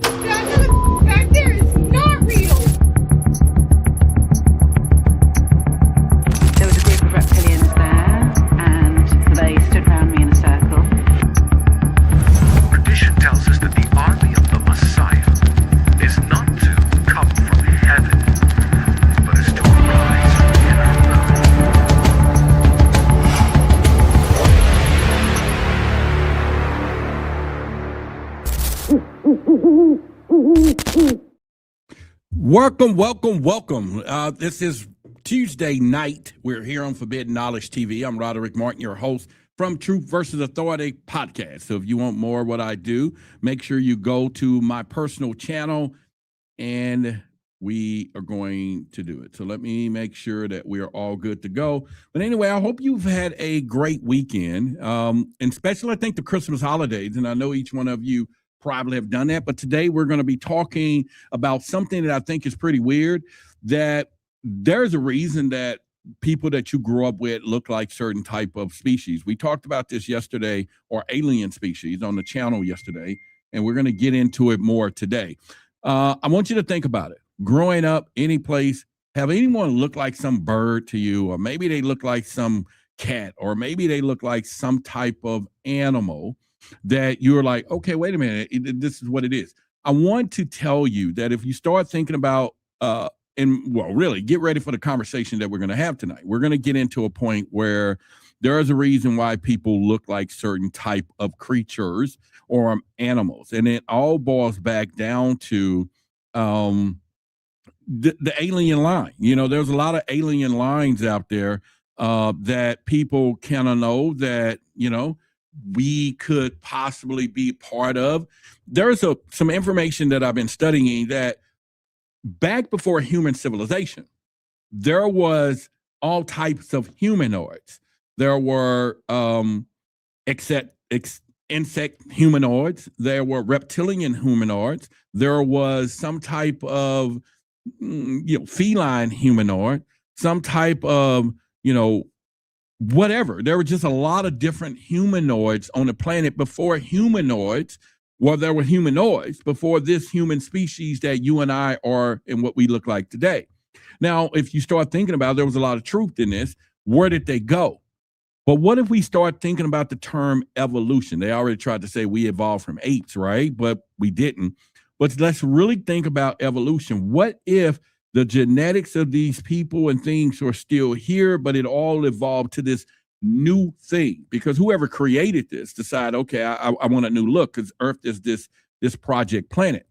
That back there is not real. There was a group of reptilians there, and they stood around me in a circle. Tradition tells us that the army of the Messiah is not to come from heaven, but is to arise in Welcome. This is Tuesday night. We're here on Forbidden Knowledge TV. I'm Roderick Martin, your host from Truth versus Authority podcast. So if you want more of what I do, make sure you go to my personal channel and we are going to do it. So let me make sure that we're all good to go. But anyway, I hope you've had a great weekend, and especially I think the Christmas holidays. And I know each one of you probably have done that. But today we're going to be talking about something that I think is pretty weird, that there's a reason that people that you grew up with look like certain type of species. We talked about this yesterday, or alien species, on the channel yesterday, and we're going to get into it more today. I want you to think about it. Growing up, any place, have anyone look like some bird to you, or maybe they look like some cat, or maybe they look like some type of animal that you're like, okay, wait a minute, this is what it is. I want to tell you that if you start thinking about, really get ready for the conversation that we're going to have tonight. We're going to get into a point where there is a reason why people look like certain type of creatures or animals. And it all boils back down to the alien line. You know, there's a lot of alien lines out there that people kind of know that, you know, we could possibly be part of. There's some information that I've been studying that back before human civilization, there was all types of humanoids. There were insect humanoids. There were reptilian humanoids. There was some type of feline humanoid, some type of whatever. There were just a lot of different humanoids on the planet before humanoids. Well, there were humanoids before this human species that you and I are and what we look like today. Now, if you start thinking about it, there was a lot of truth in this. Where did they go? But what if we start thinking about the term evolution? They already tried to say we evolved from apes, right? But we didn't. But let's really think about evolution. What if the genetics of these people and things are still here, but it all evolved to this new thing? Because whoever created this decided, okay, I want a new look, because Earth is this project planet.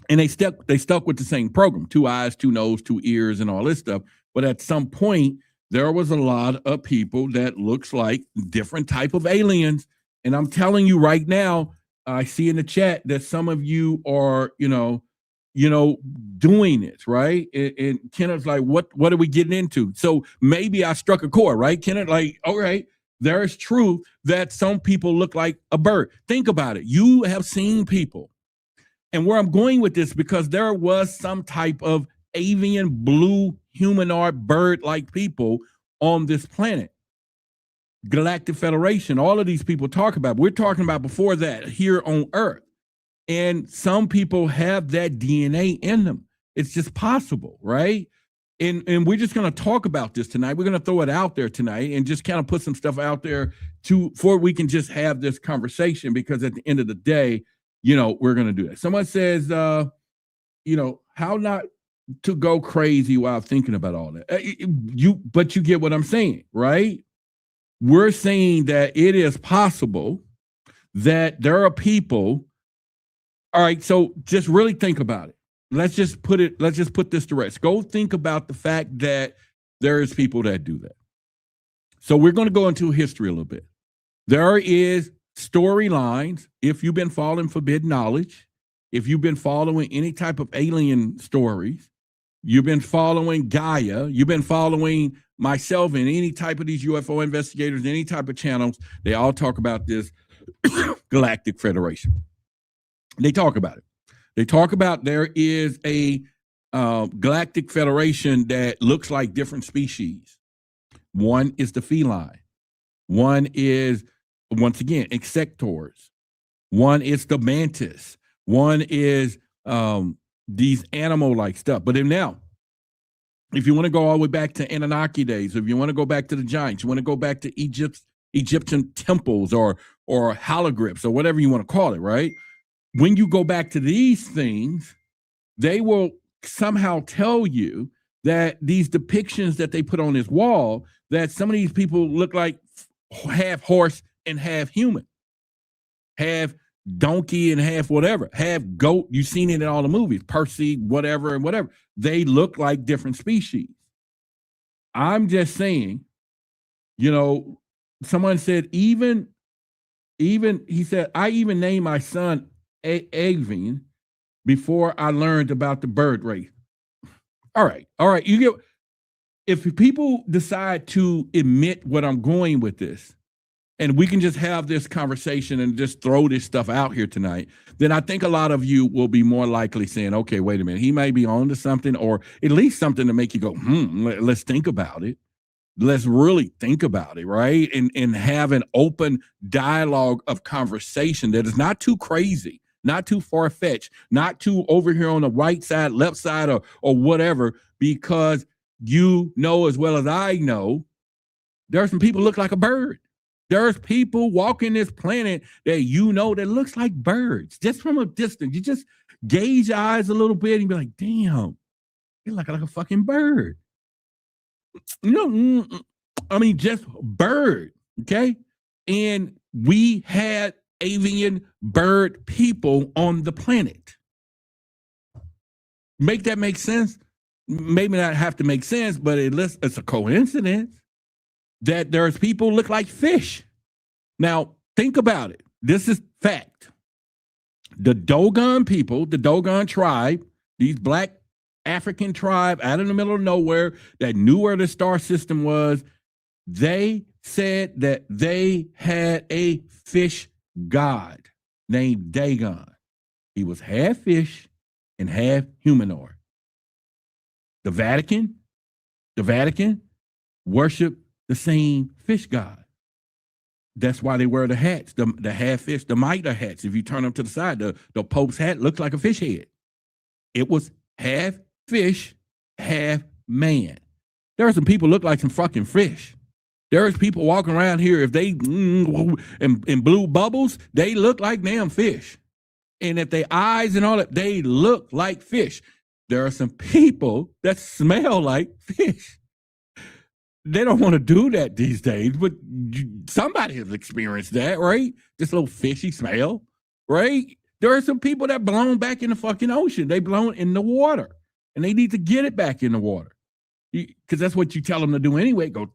And they stuck with the same program: 2 eyes, 2 noses, 2 ears, and all this stuff. But at some point, there was a lot of people that looks like different type of aliens. And I'm telling you right now, I see in the chat that some of you are, doing it, right? And Kenneth's like, what are we getting into? So maybe I struck a chord, right? Kenneth, like, all right, there is truth that some people look like a bird. Think about it. You have seen people. And where I'm going with this, because there was some type of avian blue humanoid bird-like people on this planet. Galactic Federation, all of these people talk about. We're talking about before that here on Earth. And some people have that DNA in them. It's just possible, right? And we're just going to talk about this tonight. We're going to throw it out there tonight and just kind of put some stuff out there for we can just have this conversation, because at the end of the day, we're going to do that. Someone says, how not to go crazy while thinking about all that. But you get what I'm saying, right? We're saying that it is possible that there are people. All right, so just really think about it. Let's just put this to rest. Go think about the fact that there is people that do that. So we're going to go into history a little bit. There is storylines. If you've been following Forbidden Knowledge, if you've been following any type of alien stories, you've been following Gaia, you've been following myself and any type of these UFO investigators, any type of channels, they all talk about this Galactic Federation. They talk about it. They talk about there is a Galactic Federation that looks like different species. One is the feline. One is, once again, insectors. One is the mantis. One is these animal-like stuff. But then now, if you want to go all the way back to Anunnaki days, if you want to go back to the giants, you want to go back to Egyptian temples or hologlyphs or whatever you want to call it, right? When you go back to these things, they will somehow tell you that these depictions that they put on this wall, that some of these people look like half horse and half human, half donkey and half whatever, half goat. You've seen it in all the movies, Percy, whatever and whatever. They look like different species. I'm just saying, you know, someone said even he said, I even named my son Avian before I learned about the bird race. All right. You get, if people decide to admit what I'm going with this, and we can just have this conversation and just throw this stuff out here tonight, then I think a lot of you will be more likely saying, okay, wait a minute, he may be on to something, or at least something to make you go, let's think about it. Let's really think about it, right? And have an open dialogue of conversation that is not too crazy, not too far-fetched, not too over here on the right side, left side, or whatever, because you know as well as I know, there are some people who look like a bird. There's people walking this planet that you know that looks like birds, just from a distance. You just gauge your eyes a little bit and be like, damn, you look like a fucking bird. You know, I mean, just bird, okay? And we had avian bird people on the planet. Make that make sense? Maybe not have to make sense, but it's a coincidence that there's people look like fish. Now, think about it. This is fact. The Dogon people, the Dogon tribe, these black African tribe out in the middle of nowhere that knew where the star system was, they said that they had a fish god named Dagon. He was half fish and half humanoid. The Vatican worship the same fish god. That's why they wear the hats, the half fish, the mitre hats. If you turn them to the side, the Pope's hat looks like a fish head. It was half fish, half man. There are some people look like some fucking fish. There's people walking around here, if they in blue bubbles, they look like damn fish. And if they eyes and all that, they look like fish. There are some people that smell like fish. They don't want to do that these days, but somebody has experienced that, right? This little fishy smell, right? There are some people that blown back in the fucking ocean. They blown in the water, and they need to get it back in the water, because that's what you tell them to do anyway. Go.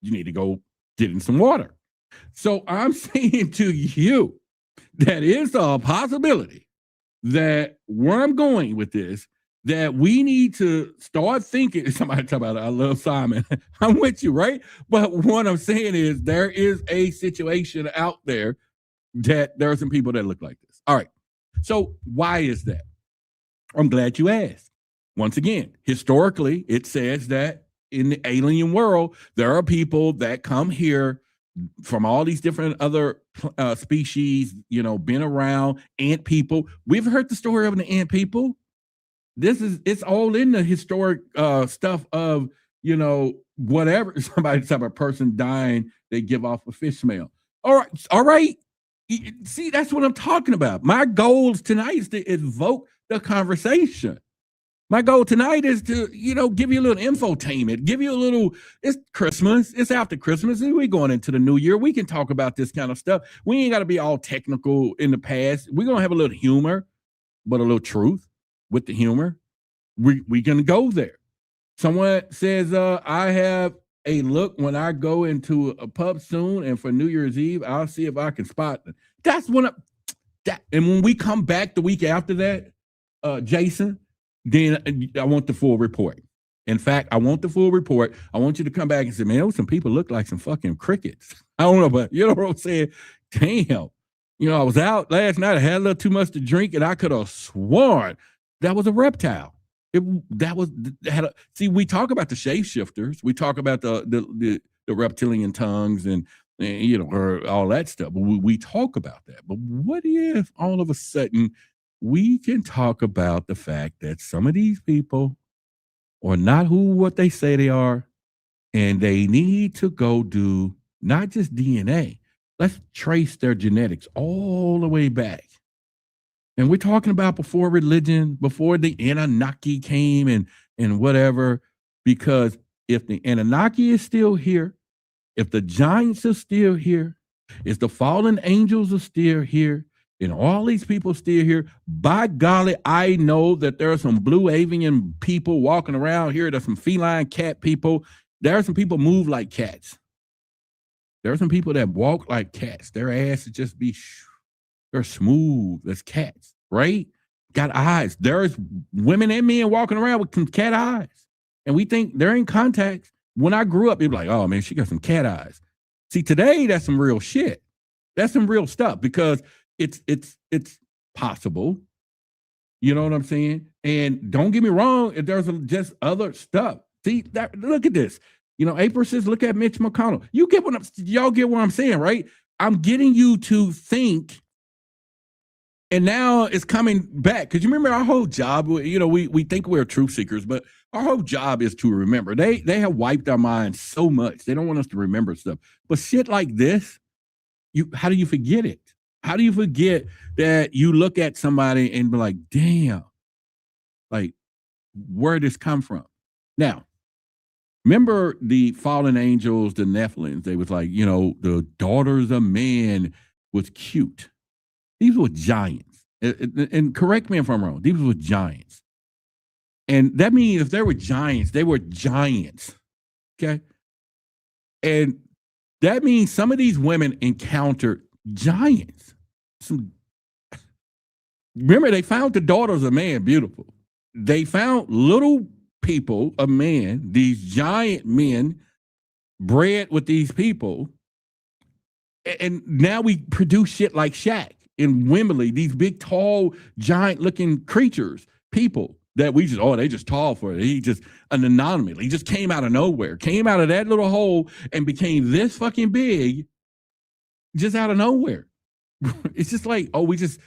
You need to go get in some water. So I'm saying to you, that is a possibility that where I'm going with this, that we need to start thinking. Somebody talk about it. I love Simon. I'm with you, right? But what I'm saying is there is a situation out there that there are some people that look like this. All right. So why is that? I'm glad you asked. Once again, historically, it says that in the alien world, there are people that come here from all these different other species, been around, ant people. We've heard the story of the ant people. It's all in the historic stuff of, whatever. Somebody talk about a person dying, they give off a fish smell. All right. See, that's what I'm talking about. My goal tonight is to evoke the conversation. My goal tonight is to, give you a little infotainment, give you a little, it's Christmas, it's after Christmas, and we're going into the new year. We can talk about this kind of stuff. We ain't got to be all technical in the past. We're going to have a little humor, but a little truth with the humor. We're going to go there. Someone says, I have a look when I go into a pub soon, and for New Year's Eve, I'll see if I can spot them. That's when and when we come back the week after that, Jason, then I want the full report. In fact, I want the full report. I want you to come back and say, man, some people look like some fucking crickets. I don't know, but you know what I'm saying? Damn. I was out last night. I had a little too much to drink, and I could have sworn that was a reptile. See, we talk about the shapeshifters. We talk about the reptilian tongues and or all that stuff. But we talk about that. But what if all of a sudden we can talk about the fact that some of these people are not what they say they are, and they need to go do not just DNA. Let's trace their genetics all the way back. And we're talking about before religion, before the Anunnaki came and whatever, because if the Anunnaki is still here, if the giants are still here, if the fallen angels are still here, and all these people still here, by golly, I know that there are some blue avian people walking around here. There's some feline cat people. There are some people move like cats. There are some people that walk like cats. Their asses just they're smooth as cats, right? Got eyes. There's women and men walking around with some cat eyes. And we think they're in contact. When I grew up, people like, oh man, she got some cat eyes. See, today that's some real shit. That's some real stuff because it's possible. You know what I'm saying? And don't get me wrong, if there's just other stuff. See, look at this. You know, April says, look at Mitch McConnell. Y'all get what I'm saying, right? I'm getting you to think. And now it's coming back. Because you remember our whole job, you know, we think we're truth seekers, but our whole job is to remember. They have wiped our minds so much. They don't want us to remember stuff. But shit like this, how do you forget it? How do you forget that you look at somebody and be like, damn, like, where did this come from? Now, remember the fallen angels, the Nephilims, they was like, you know, the daughters of man was cute. These were giants. And correct me if I'm wrong. These were giants. And that means if they were giants, they were giants. Okay. And that means some of these women encountered giants. Remember, they found the daughters of man beautiful. They found little people, a man, these giant men bred with these people. And now we produce shit like Shaq and Wembley, these big, tall, giant-looking creatures, people that we just, they just tall for it. He just an anomaly. He just came out of nowhere, came out of that little hole and became this fucking big just out of nowhere. It's just like, he's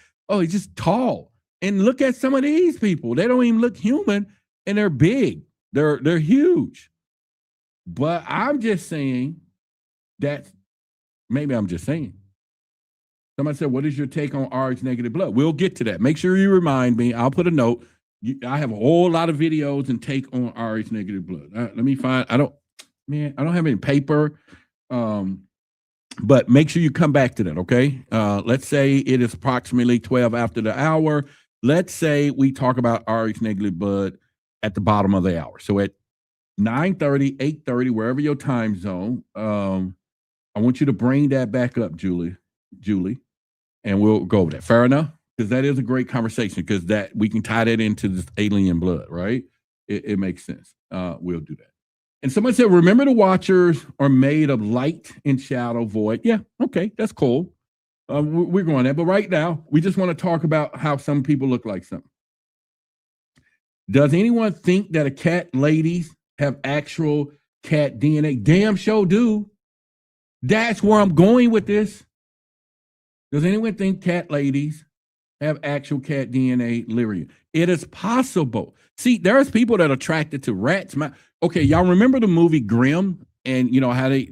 just tall. And look at some of these people. They don't even look human, and they're big. They're huge. But I'm just saying that maybe I'm just saying. Somebody said, what is your take on RH negative blood? We'll get to that. Make sure you remind me. I'll put a note. I have a whole lot of videos and take on RH negative blood. Let me find, I don't have any paper. But make sure you come back to that, okay? Let's say it is approximately 12 after the hour. Let's say we talk about RH negative blood at the bottom of the hour. So at 9:30, 8:30, wherever your time zone, I want you to bring that back up, Julie, and we'll go over that. Fair enough? Because that is a great conversation because that we can tie that into this alien blood, right? It makes sense. We'll do that. And someone said, remember the watchers are made of light and shadow void. Yeah, okay, that's cool. We're going there. But right now, we just want to talk about how some people look like something. Does anyone think that a cat ladies have actual cat DNA? Damn sure do. That's where I'm going with this. Does anyone think cat ladies have actual cat DNA, Lyrian? It is possible. See, there's people that are attracted to rats. Okay, y'all remember the movie Grimm? And you know how the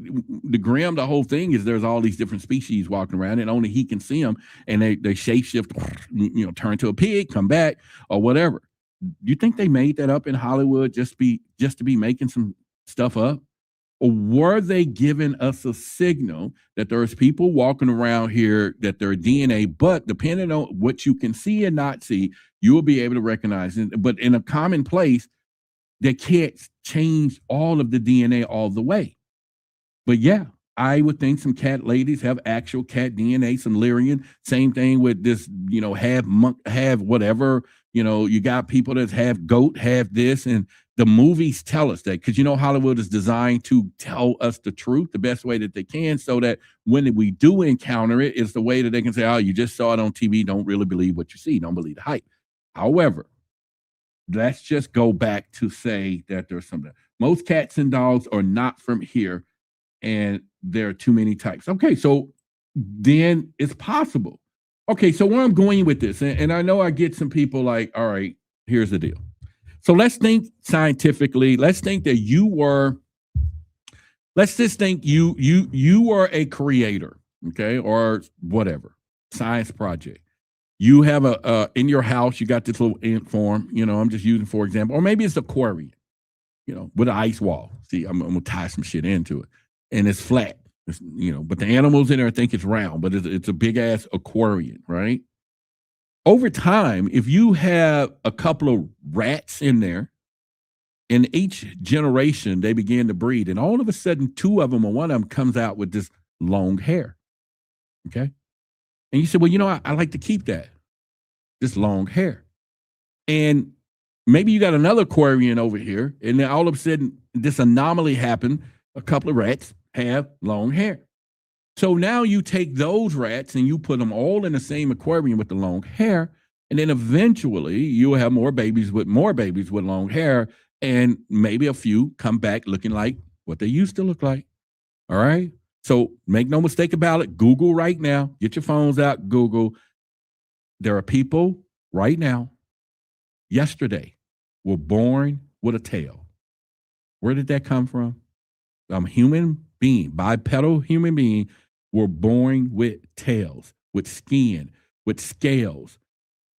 Grimm, the whole thing is there's all these different species walking around and only he can see them. And they shapeshift, you know, turn to a pig, come back or whatever. You think they made that up in Hollywood just to be making some stuff up? Or were they giving us a signal that there's people walking around here that their DNA, but depending on what you can see and not see, you will be able to recognize it. But in a common place, they can't change all of the DNA all the way. But yeah, I would think some cat ladies have actual cat DNA, some Lyrian. Same thing with this, you know, have whatever, you know, you got people that have goat, have this, and the movies tell us that because, you know, Hollywood is designed to tell us the truth the best way that they can so that when we do encounter it, it's the way that they can say, oh, you just saw it on TV. Don't really believe what you see. Don't believe the hype. However, let's just go back to say that there's something. Most cats and dogs are not from here, and there are too many types. Okay, so then it's possible. Okay, so where I'm going with this, and I know I get some people like, all right, here's the deal. So let's think scientifically. Let's think that let's just think you were a creator, okay, or whatever, science project. You have in your house, you got this little ant farm, I'm just using for example, or maybe it's aquarium, with an ice wall. See, I'm gonna tie some shit into it, and it's flat. But the animals in there think it's round, but it's a big ass aquarium, right? Over time, if you have a couple of rats in there, in each generation they begin to breed, and all of a sudden, two of them or one of them comes out with this long hair. Okay, and you say, well, I like to keep this long hair, and maybe you got another aquarium over here, and then all of a sudden this anomaly happened. A couple of rats have long hair. So now you take those rats and you put them all in the same aquarium with the long hair, and then eventually you'll have more babies with long hair, and maybe a few come back looking like what they used to look like. All right? So make no mistake about it. Google right now. Get your phones out. Google. There are people right now, yesterday, were born with a tail. Where did that come from? Human being, bipedal human being, were born with tails, with skin, with scales.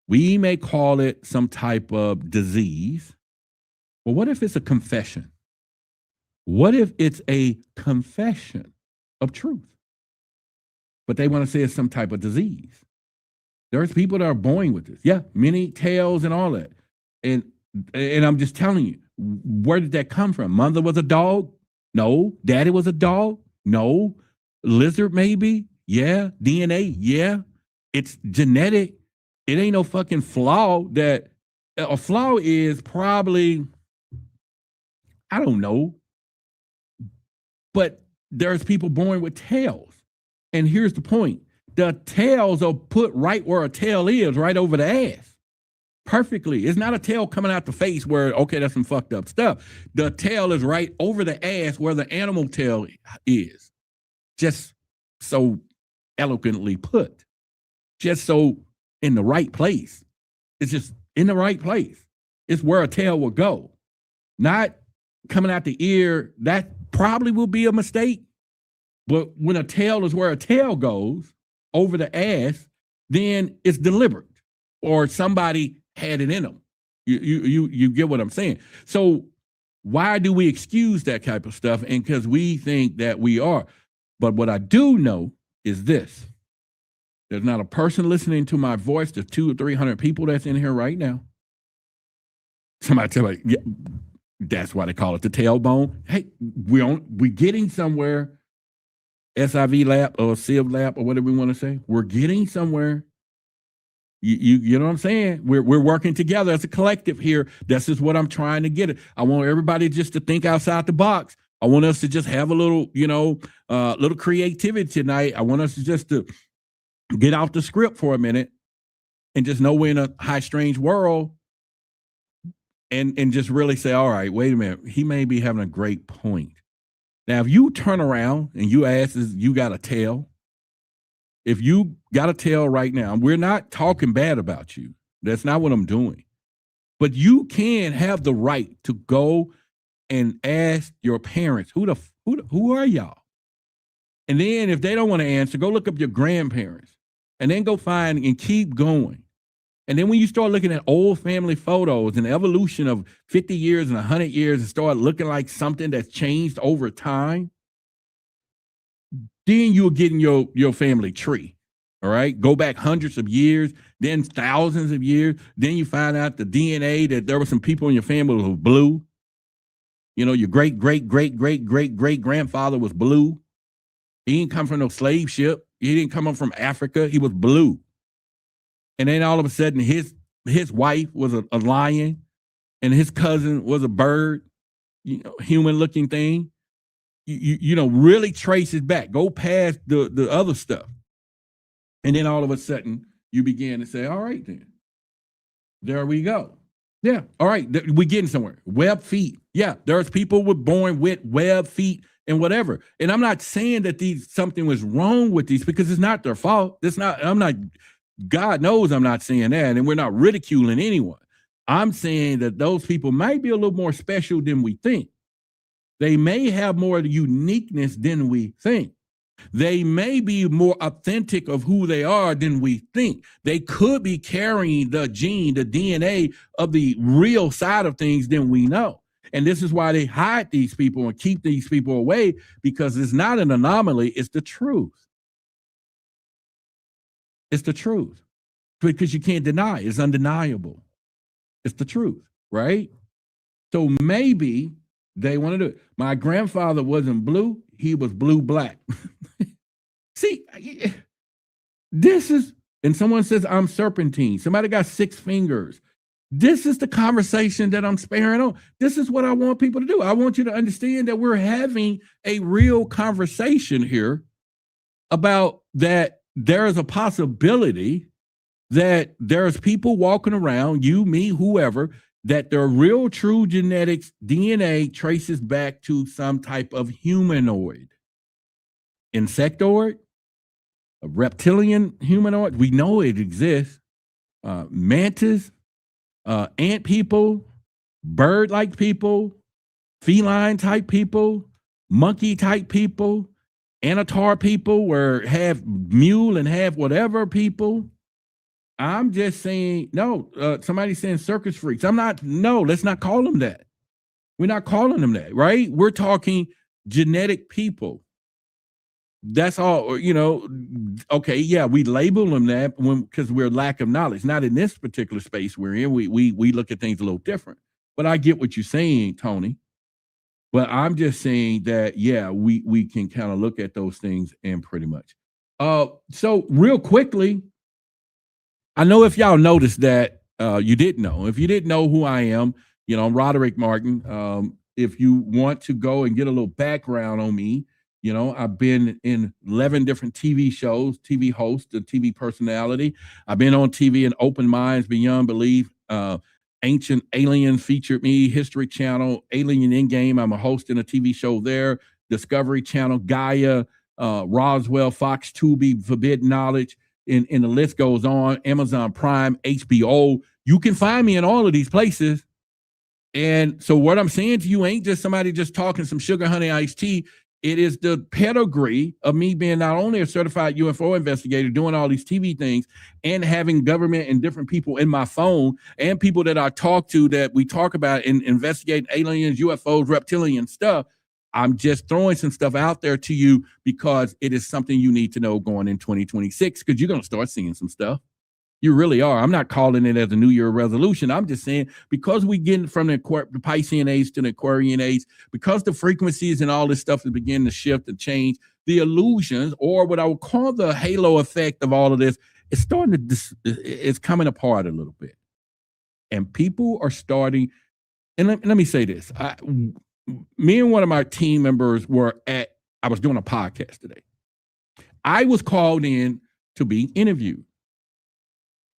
We may call it some type of disease. But what if it's a confession? What if it's a confession of truth? But they want to say it's some type of disease. There's people that are born with this. Yeah, many tails and all that. And I'm just telling you, where did that come from? Mother was a dog? No. Daddy was a dog? No. Lizard maybe? Yeah. DNA? Yeah. It's genetic. It ain't no fucking flaw. That a flaw is probably, I don't know, but there's people born with tails. And here's the point. The tails are put right where a tail is, right over the ass. Perfectly. It's not a tail coming out the face where, okay, that's some fucked up stuff. The tail is right over the ass where the animal tail is. Just so eloquently put. Just so in the right place. It's just in the right place. It's where a tail will go. Not coming out the ear. That probably will be a mistake. But when a tail is where a tail goes, over the ass, then it's deliberate. Or somebody had it in them. You get what I'm saying? So why do we excuse that type of stuff? And because we think that we are. But what I do know is this. There's not a person listening to my voice. There's 200 or 300 people that's in here right now. Somebody tell me, yeah, that's why they call it the tailbone. Hey, we getting somewhere. SIV lap or Civ lap or whatever we want to say. We're getting somewhere. You know what I'm saying? We're working together as a collective here. This is what I'm trying to get. I want everybody just to think outside the box. I want us to just have a little, little creativity tonight. I want us to just to get off the script for a minute and just know we're in a high strange world and just really say, all right, wait a minute. He may be having a great point. Now, if you turn around and you ask, you got a tail? If you got a tail right now, we're not talking bad about you. That's not what I'm doing. But you can have the right to go and ask your parents, who are y'all? And then if they don't want to answer, go look up your grandparents and then go find and keep going. And then when you start looking at old family photos and the evolution of 50 years and 100 years and start looking like something that's changed over time, then you'll get in your family tree, all right? Go back hundreds of years, then thousands of years. Then you find out the DNA that there were some people in your family who were blue. Your great-great-great-great-great-great-grandfather was blue. He didn't come from no slave ship. He didn't come up from Africa. He was blue. And then all of a sudden, his wife was a lion, and his cousin was a bird, human-looking thing. Really trace it back. Go past the other stuff. And then all of a sudden, you begin to say, all right, then. There we go. Yeah, all right, we're getting somewhere. Web feet. Yeah, there's people were born with web feet and whatever. And I'm not saying that something was wrong with these because it's not their fault. I'm not God knows I'm not saying that, and we're not ridiculing anyone. I'm saying that those people might be a little more special than we think. They may have more uniqueness than we think. They may be more authentic of who they are than we think. They could be carrying the gene, the DNA of the real side of things than we know. And this is why they hide these people and keep these people away, because it's not an anomaly, it's the truth. It's the truth. Because you can't deny it. It's undeniable. It's the truth, right? So maybe they want to do it. My grandfather wasn't blue, he was blue-black. See, this is, and someone says I'm serpentine. Somebody got 6 fingers. This is the conversation that I'm sparing on. This is what I want people to do. I want you to understand that we're having a real conversation here about that there is a possibility that there's people walking around, you, me, whoever, that their real true genetics DNA traces back to some type of humanoid, insectoid, a reptilian humanoid. We know it exists. Mantis, ant people, bird-like people, feline type people, monkey type people, Anatar people, where half mule and half whatever people. I'm just saying, no, somebody's saying circus freaks. Let's not call them that. We're not calling them that, right? We're talking genetic people. That's all, okay, yeah, we label them that because we're lack of knowledge. Not in this particular space we're in. We look at things a little different. But I get what you're saying, Tony. But I'm just saying that, yeah, we can kind of look at those things and pretty much. So real quickly, I know if y'all noticed that you didn't know. If you didn't know who I am, I'm Roderick Martin. If you want to go and get a little background on me, I've been in 11 different TV shows, TV host, a TV personality. I've been on TV in Open Minds Beyond Belief. Ancient Aliens featured me, History Channel, Alien Endgame. I'm a host in a TV show there. Discovery Channel, Gaia, Roswell, Fox, Tubi, Forbidden Knowledge. And the list goes on. Amazon Prime, HBO. You can find me in all of these places. And so what I'm saying to you ain't just somebody just talking some sugar honey iced tea. It is the pedigree of me being not only a certified UFO investigator, doing all these TV things, and having government and different people in my phone, and people that I talk to that we talk about and investigate aliens, UFOs, reptilian stuff. I'm just throwing some stuff out there to you because it is something you need to know going in 2026, because you're going to start seeing some stuff. You really are. I'm not calling it as a New Year resolution. I'm just saying, because we get from the Piscean age to the Aquarian age, because the frequencies and all this stuff is beginning to shift and change, the illusions, or what I would call the halo effect of all of this, is starting to, it's coming apart a little bit. And people are starting, and let me say this. Me and one of my team members I was doing a podcast today. I was called in to be interviewed.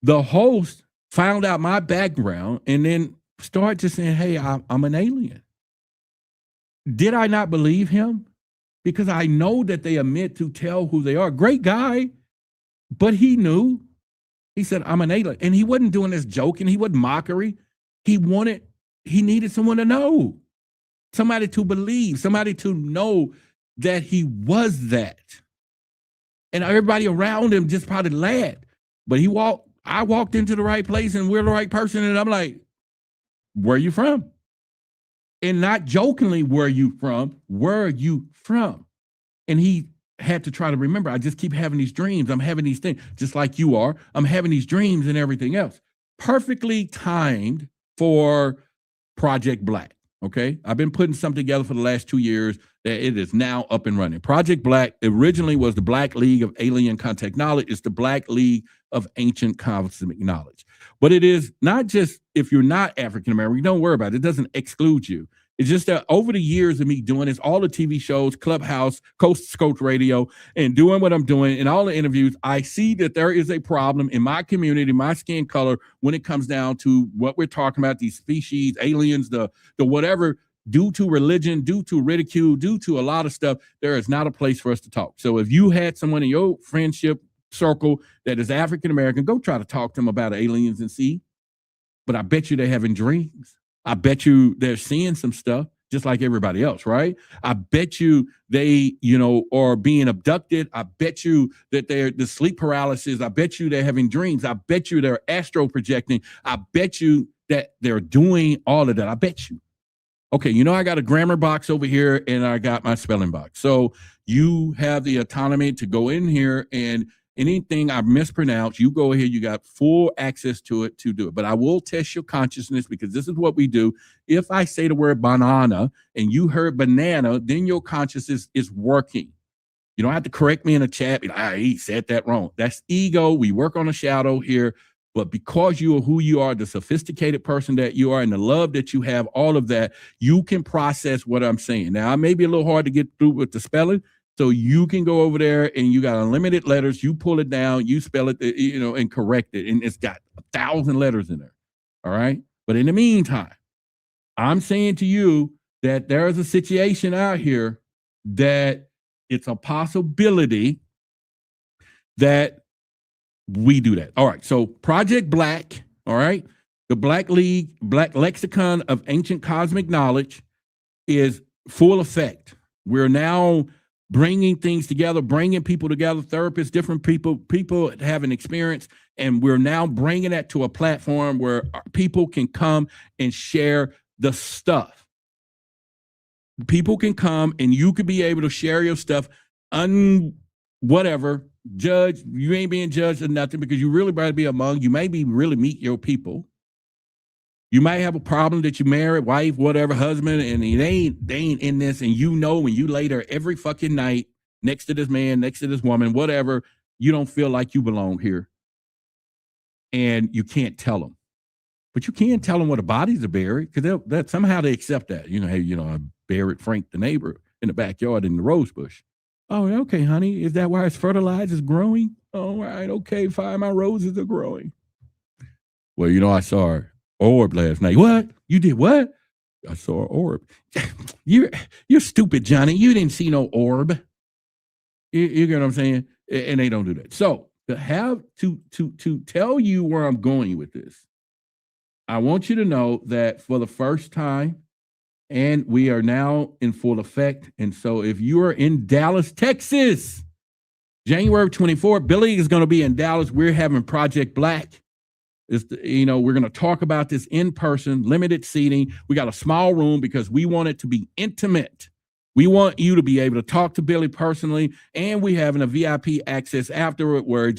The host found out my background and then started just saying, hey, I'm an alien. Did I not believe him? Because I know that they admit to tell who they are. Great guy, but he knew. He said, I'm an alien. And he wasn't doing this joking. He wasn't mockery. He needed someone to know. Somebody to believe, somebody to know that he was that. And everybody around him just probably laughed. But I walked into the right place and we're the right person. And I'm like, where are you from? And not jokingly, where are you from? Where are you from? And he had to try to remember, I just keep having these dreams. I'm having these things, just like you are. I'm having these dreams and everything else. Perfectly timed for Project Black. Okay, I've been putting something together for the last 2 years that it is now up and running. Project Black originally was the Black League of Alien Contact Knowledge. It's the Black League of Ancient Cosmic Knowledge. But it is not just if you're not African American, don't worry about it. It doesn't exclude you. It's just that over the years of me doing this, all the TV shows, Clubhouse, Coast to Coast Radio, and doing what I'm doing in all the interviews, I see that there is a problem in my community, my skin color, when it comes down to what we're talking about, these species, aliens, the whatever, due to religion, due to ridicule, due to a lot of stuff, there is not a place for us to talk. So if you had someone in your friendship circle that is African American, go try to talk to them about aliens and see. But I bet you they're having dreams. I bet you they're seeing some stuff just like everybody else, right? I bet you they, are being abducted. I bet you that they're the sleep paralysis. I bet you they're having dreams. I bet you they're astral projecting. I bet you that they're doing all of that. I bet you. Okay, I got a grammar box over here and I got my spelling box. So you have the autonomy to go in here and anything I mispronounce, you go ahead, you got full access to it to do it. But I will test your consciousness because this is what we do. If I say the word banana and you heard banana, then your consciousness is working. You don't have to correct me in a chat. He said that wrong. That's ego. We work on a shadow here. But because you are who you are, the sophisticated person that you are, and the love that you have, all of that, you can process what I'm saying. Now, it may be a little hard to get through with the spelling, so you can go over there and you got unlimited letters. You pull it down, you spell it, and correct it, and it's got 1,000 letters in there. All right. But in the meantime, I'm saying to you that there is a situation out here that it's a possibility that we do that. All right. So Project Black, all right, the Black League, Black Lexicon of Ancient Cosmic Knowledge is full effect. We're now bringing things together, bringing people together, therapists, different people have an experience, and we're now bringing that to a platform where people can come and share the stuff. People can come and you could be able to share your stuff, whatever, judge, you ain't being judged or nothing because you really better be among, you may be really meet your people. You might have a problem that you married, wife, whatever, husband, and they ain't in this, and when you lay there every fucking night next to this man, next to this woman, whatever, you don't feel like you belong here. And you can't tell them. But you can tell them where the bodies are buried, because somehow they accept that. Hey, I buried Frank, the neighbor, in the backyard in the rose bush. Oh, okay, honey. Is that why it's fertilized? It's growing? All right, okay, fine. My roses are growing. Well, I saw her orb last night. What? You did what? I saw an orb. You're stupid, Johnny. You didn't see no orb. You get what I'm saying? And they don't do that. So to have to tell you where I'm going with this, I want you to know that for the first time, and we are now in full effect. And so if you are in Dallas, Texas, January 24th, Billy is going to be in Dallas. We're having Project Black. We're going to talk about this in person, limited seating. We got a small room because we want it to be intimate. We want you to be able to talk to Billy personally. And we having a VIP access afterward where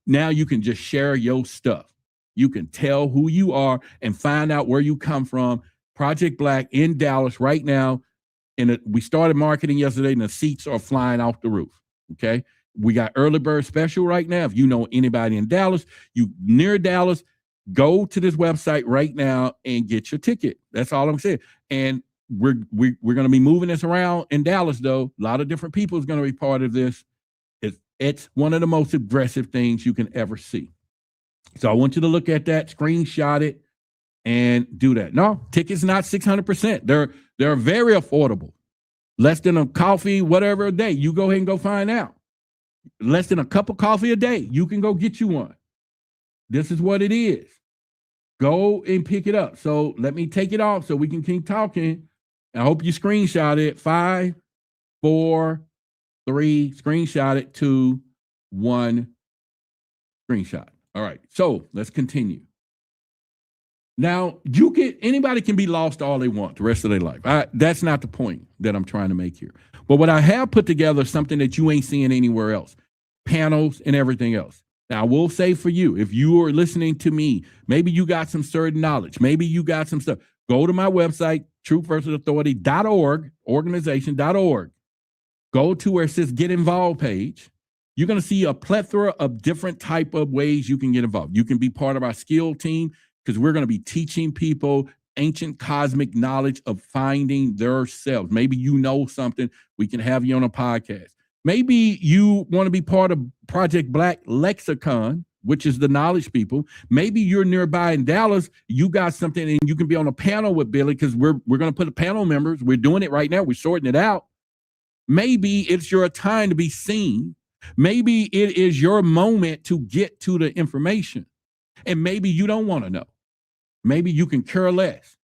now you can just share your stuff. You can tell who you are and find out where you come from. Project Black in Dallas right now. And we started marketing yesterday and the seats are flying off the roof. Okay. We got early bird special right now. If you know anybody in Dallas, you near Dallas, go to this website right now and get your ticket. That's all I'm saying. And we're going to be moving this around in Dallas, though. A lot of different people is going to be part of this. It's one of the most aggressive things you can ever see. So I want you to look at that, screenshot it, and do that. No, tickets not 600%. They're very affordable. Less than a coffee, whatever a day. You go ahead and go find out. Less than a cup of coffee a day. You can go get you one. This is what it is. Go and pick it up. So let me take it off so we can keep talking. I hope you screenshot it. 5, 4, 3, screenshot it, 2, 1, screenshot. All right. So let's continue. Now, anybody can be lost all they want the rest of their life. That's not the point that I'm trying to make here. But what I have put together is something that you ain't seeing anywhere else. Panels and everything else. Now, I will say for you, if you are listening to me, maybe you got some certain knowledge. Maybe you got some stuff. Go to my website, truthversusauthority.org, organization.org. Go to where it says Get Involved page. You're going to see a plethora of different type of ways you can get involved. You can be part of our skill team because we're going to be teaching people ancient cosmic knowledge of finding their selves. Maybe you know something. We can have you on a podcast. Maybe you want to be part of Project Black Lexicon, which is the knowledge people. Maybe you're nearby in Dallas. You got something and you can be on a panel with Billy because we're going to put a panel members. We're doing it right now. We're sorting it out. Maybe it's your time to be seen. Maybe it is your moment to get to the information, and maybe you don't want to know. Maybe you can care less.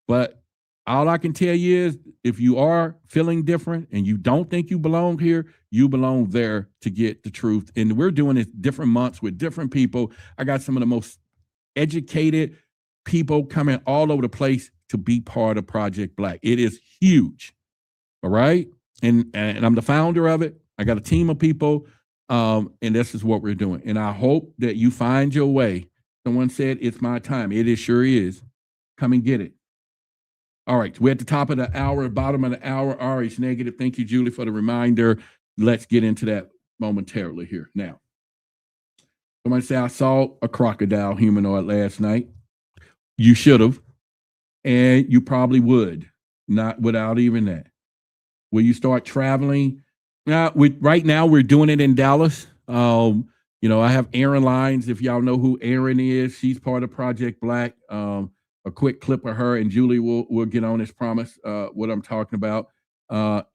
But all I can tell you is if you are feeling different and you don't think you belong here, you belong there to get the truth. And we're doing this different months with different people. I got some of the most educated people coming all over the place to be part of Project Black. It is huge. All right. And I'm the founder of it. I got a team of people. And this is what we're doing. And I hope that you find your way. Someone said, it's my time. It is sure is. Come and get it. All right, we're at the top of the hour, bottom of the hour. RH negative. Thank you, Julie, for the reminder. Let's get into that momentarily here. Now, somebody say, I saw a crocodile humanoid last night. You should have, and you probably would, not without even that. Will you start traveling? Right now, we're doing it in Dallas. I have Erin Lyons. If y'all know who Erin is, she's part of Project Black. A quick clip of her, and Julie will get on this promise, what I'm talking about.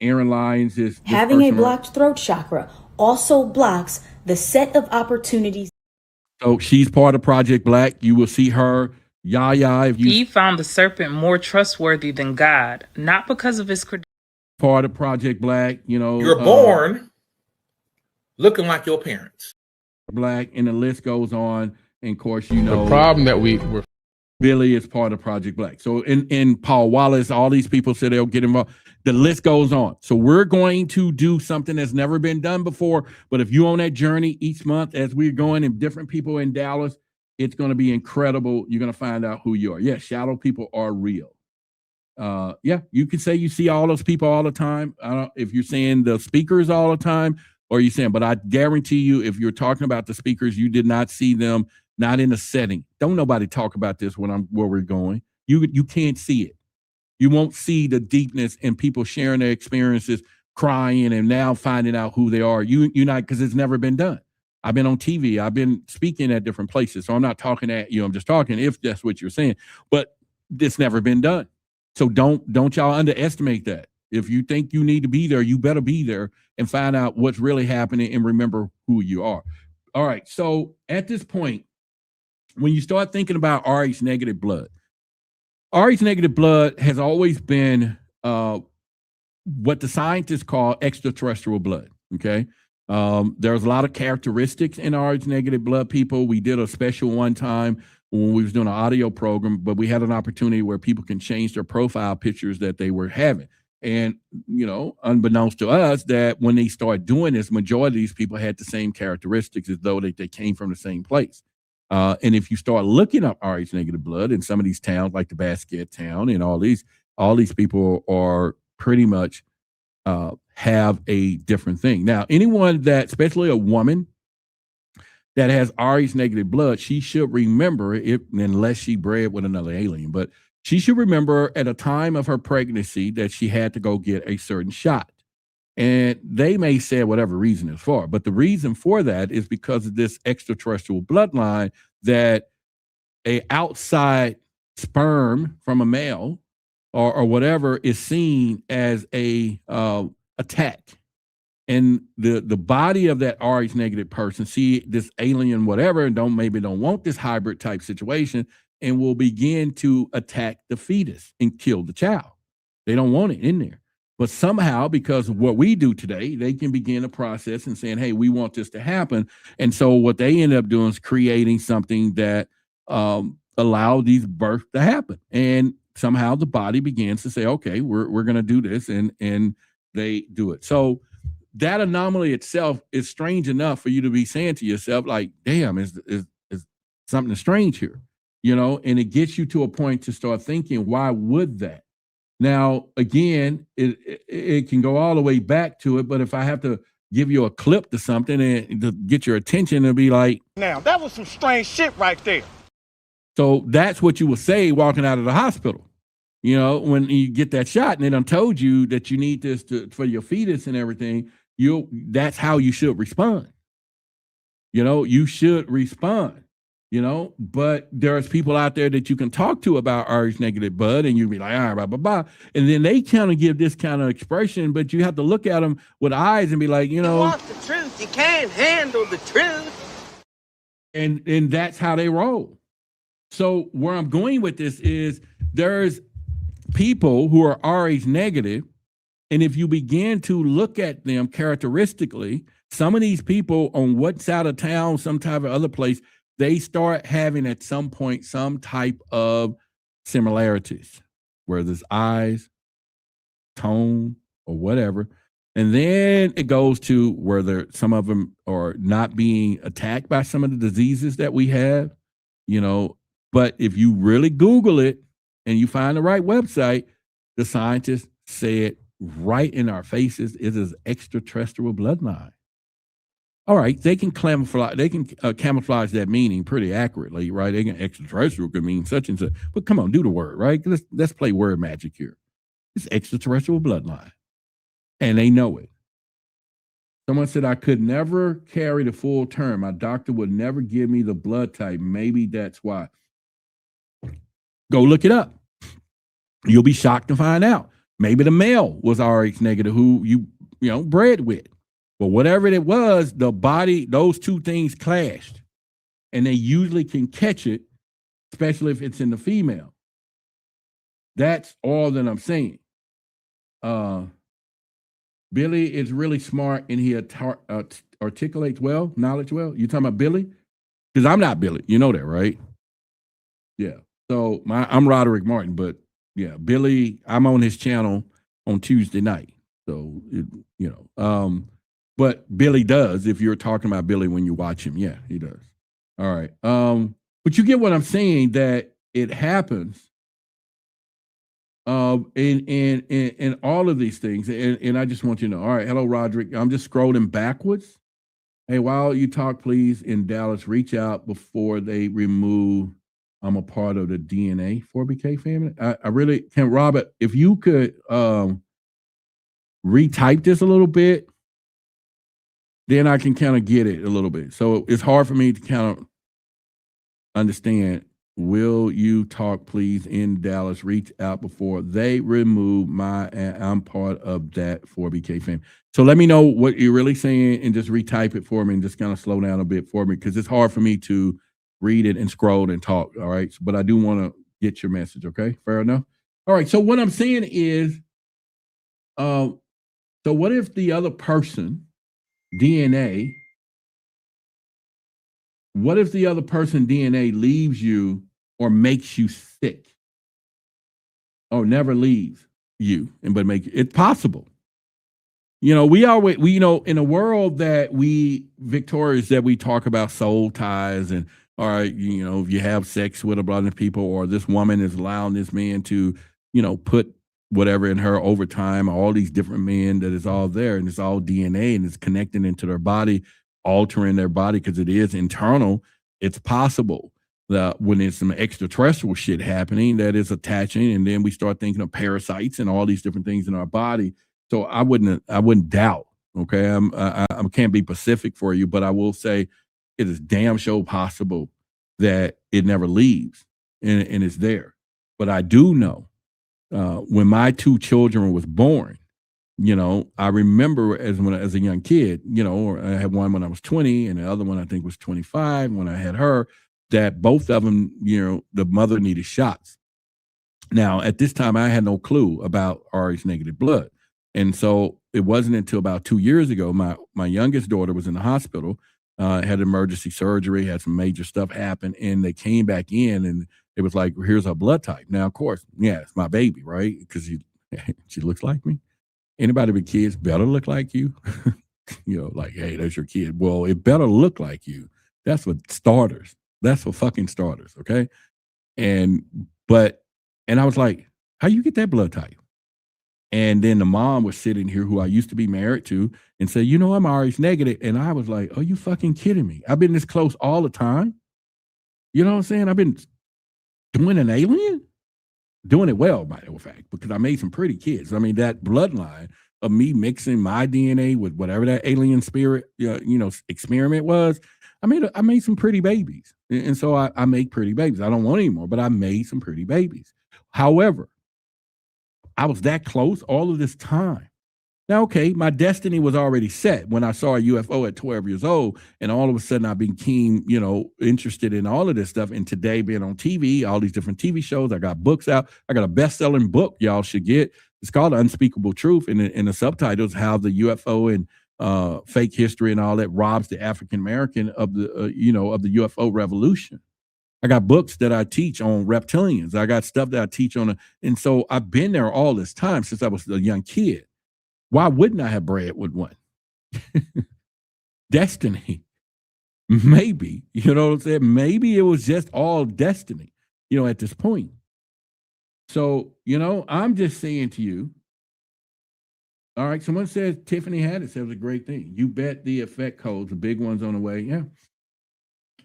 Erin Lyons is having a blocked throat chakra also blocks the set of opportunities. So she's part of Project Black. You will see her. Yaya, Eve found the serpent more trustworthy than God, not because of his credentials. Part of Project Black, you're born looking like your parents. Black, and the list goes on. And of course, the problem that we're Billy is part of Project Black. So in Paul Wallace, all these people said they'll get involved. The list goes on. So we're going to do something that's never been done before. But if you're on that journey each month as we're going and different people in Dallas, it's going to be incredible. You're going to find out who you are. Yeah, shadow people are real. You can say you see all those people all the time. I don't know if you're saying the speakers all the time or you're saying, but I guarantee you, if you're talking about the speakers, you did not see them. Not in a setting. Don't nobody talk about this where we're going. You can't see it. You won't see the deepness in people sharing their experiences, crying, and now finding out who they are. You're not, because it's never been done. I've been on TV. I've been speaking at different places. So I'm not talking at you. I'm just talking if that's what you're saying. But it's never been done. So don't y'all underestimate that. If you think you need to be there, you better be there and find out what's really happening and remember who you are. All right. So at this point, when you start thinking about RH negative blood has always been what the scientists call extraterrestrial blood. Okay. There's a lot of characteristics in RH negative blood people. We did a special one time when we was doing an audio program, but we had an opportunity where people can change their profile pictures that they were having. And, unbeknownst to us, that when they start doing this, majority of these people had the same characteristics as though they came from the same place. And if you start looking up RH negative blood in some of these towns, like the Basket town, and all these people are pretty much have a different thing. Now, anyone that, especially a woman that has RH negative blood, she should remember it, unless she bred with another alien, but she should remember at a time of her pregnancy that she had to go get a certain shot. And they may say whatever reason it's for, but the reason for that is because of this extraterrestrial bloodline, that a outside sperm from a male or whatever is seen as a attack. And the body of that RH negative person see this alien whatever and don't want this hybrid type situation and will begin to attack the fetus and kill the child. They don't want it in there. But somehow, because of what we do today, they can begin a process and saying, hey, we want this to happen. And so what they end up doing is creating something that allow these births to happen. And somehow the body begins to say, okay, we're going to do this. And they do it. So that anomaly itself is strange enough for you to be saying to yourself, like, damn, is something strange here, and it gets you to a point to start thinking, why would that? Now, again, it can go all the way back to it, but if I have to give you a clip to something and to get your attention, it'll be like, now, that was some strange shit right there. So that's what you will say walking out of the hospital, when you get that shot and they done told you that you need this for your fetus and everything, that's how you should respond. You should respond. But there's people out there that you can talk to about RH negative blood, and you'll be like, all right, blah, blah, blah. And then they kind of give this kind of expression, but you have to look at them with eyes and be like, He wants to You can't handle the truth. And that's how they roll. So where I'm going with this is there's people who are RH negative, and if you begin to look at them characteristically, some of these people on what side of town, some type of other place, they start having at some point some type of similarities, whether it's eyes, tone, or whatever. And then it goes to whether some of them are not being attacked by some of the diseases that we have, you know. But if you really Google it and you find the right website, the scientists say it right in our faces. It is extraterrestrial bloodline. All right, they can camouflage. They can camouflage that meaning pretty accurately, right? They can extraterrestrial could mean such and such. But come on, do the word, right? Let's play word magic here. It's extraterrestrial bloodline, and they know it. Someone said I could never carry the full term. My doctor would never give me the blood type. Maybe that's why. Go look it up. You'll be shocked to find out. Maybe the male was RH negative who you bred with. But whatever it was, the body, those two things clashed. And they usually can catch it, especially if it's in the female. That's all that I'm saying. Billy is really smart and he articulates well, knowledge well. You talking about Billy? Because I'm not Billy. You know that, right? Yeah. So I'm Roderick Martin, but yeah, Billy, I'm on his channel on Tuesday night. So, but Billy does, if you're talking about Billy when you watch him. Yeah, he does. All right. But you get what I'm saying, that it happens in all of these things. And I just want you to know. All right. Hello, Roderick. I'm just scrolling backwards. Hey, while you talk, please, in Dallas, reach out before they remove I'm a part of the DNA 4BK family. I really can, Robert, if you could retype this a little bit, then I can kind of get it a little bit. So it's hard for me to kind of understand. Will you talk, please, in Dallas? Reach out before they remove I'm part of that 4BK family. So let me know what you're really saying and just retype it for me and just kind of slow down a bit for me, because it's hard for me to read it and scroll and talk. All right. But I do want to get your message. Okay. Fair enough. All right. So what I'm saying is, so what if the other person DNA, what if the other person DNA leaves you or makes you sick, or never leaves you but make it's possible? We always, in a world that we victorious, that we talk about soul ties and, all right, if you have sex with a bunch of people, or this woman is allowing this man to, put whatever in her over time, all these different men, that is all there, and it's all DNA and it's connecting into their body, altering their body because it is internal. It's possible that when there's some extraterrestrial shit happening that is attaching, and then we start thinking of parasites and all these different things in our body. So I wouldn't doubt. Okay, I can't be specific for you, but I will say it is damn sure possible that it never leaves and it's there. But I do know when my two children was born, I remember as a young kid, I had one when I was 20 and the other one I think was 25 when I had her, that both of them, the mother needed shots. Now, at this time, I had no clue about RH negative blood. And so it wasn't until about 2 years ago, my youngest daughter was in the hospital, had emergency surgery, had some major stuff happen, and they came back in and it was like, here's her blood type. Now, of course, yeah, it's my baby, right? Because she looks like me. Anybody with kids better look like you. Like, hey, that's your kid. Well, it better look like you. That's for starters. That's for fucking starters, okay? And I was like, how you get that blood type? And then the mom was sitting here, who I used to be married to, and said, I'm RH negative. And I was like, are you fucking kidding me? I've been this close all the time. You know what I'm saying? I've been doing an alien, doing it well, by the fact, because I made some pretty kids. I mean, that bloodline of me mixing my DNA with whatever that alien spirit, experiment was, I made some pretty babies. And so I make pretty babies. I don't want any more, but I made some pretty babies. However, I was that close all of this time. Now, okay, my destiny was already set when I saw a UFO at 12 years old, and all of a sudden I became, interested in all of this stuff. And today, being on TV, all these different TV shows, I got books out. I got a best-selling book y'all should get. It's called Unspeakable Truth, and in the subtitles, how the UFO and fake history and all that robs the African American of the, of the UFO revolution. I got books that I teach on reptilians. I got stuff that I teach on, and so I've been there all this time since I was a young kid. Why wouldn't I have bred with one? Destiny. Maybe, you know what I'm saying? Maybe it was just all destiny, at this point. So, I'm just saying to you, all right, someone says Tiffany Haddish said it was a great thing. You bet the effect codes, the big ones on the way. Yeah.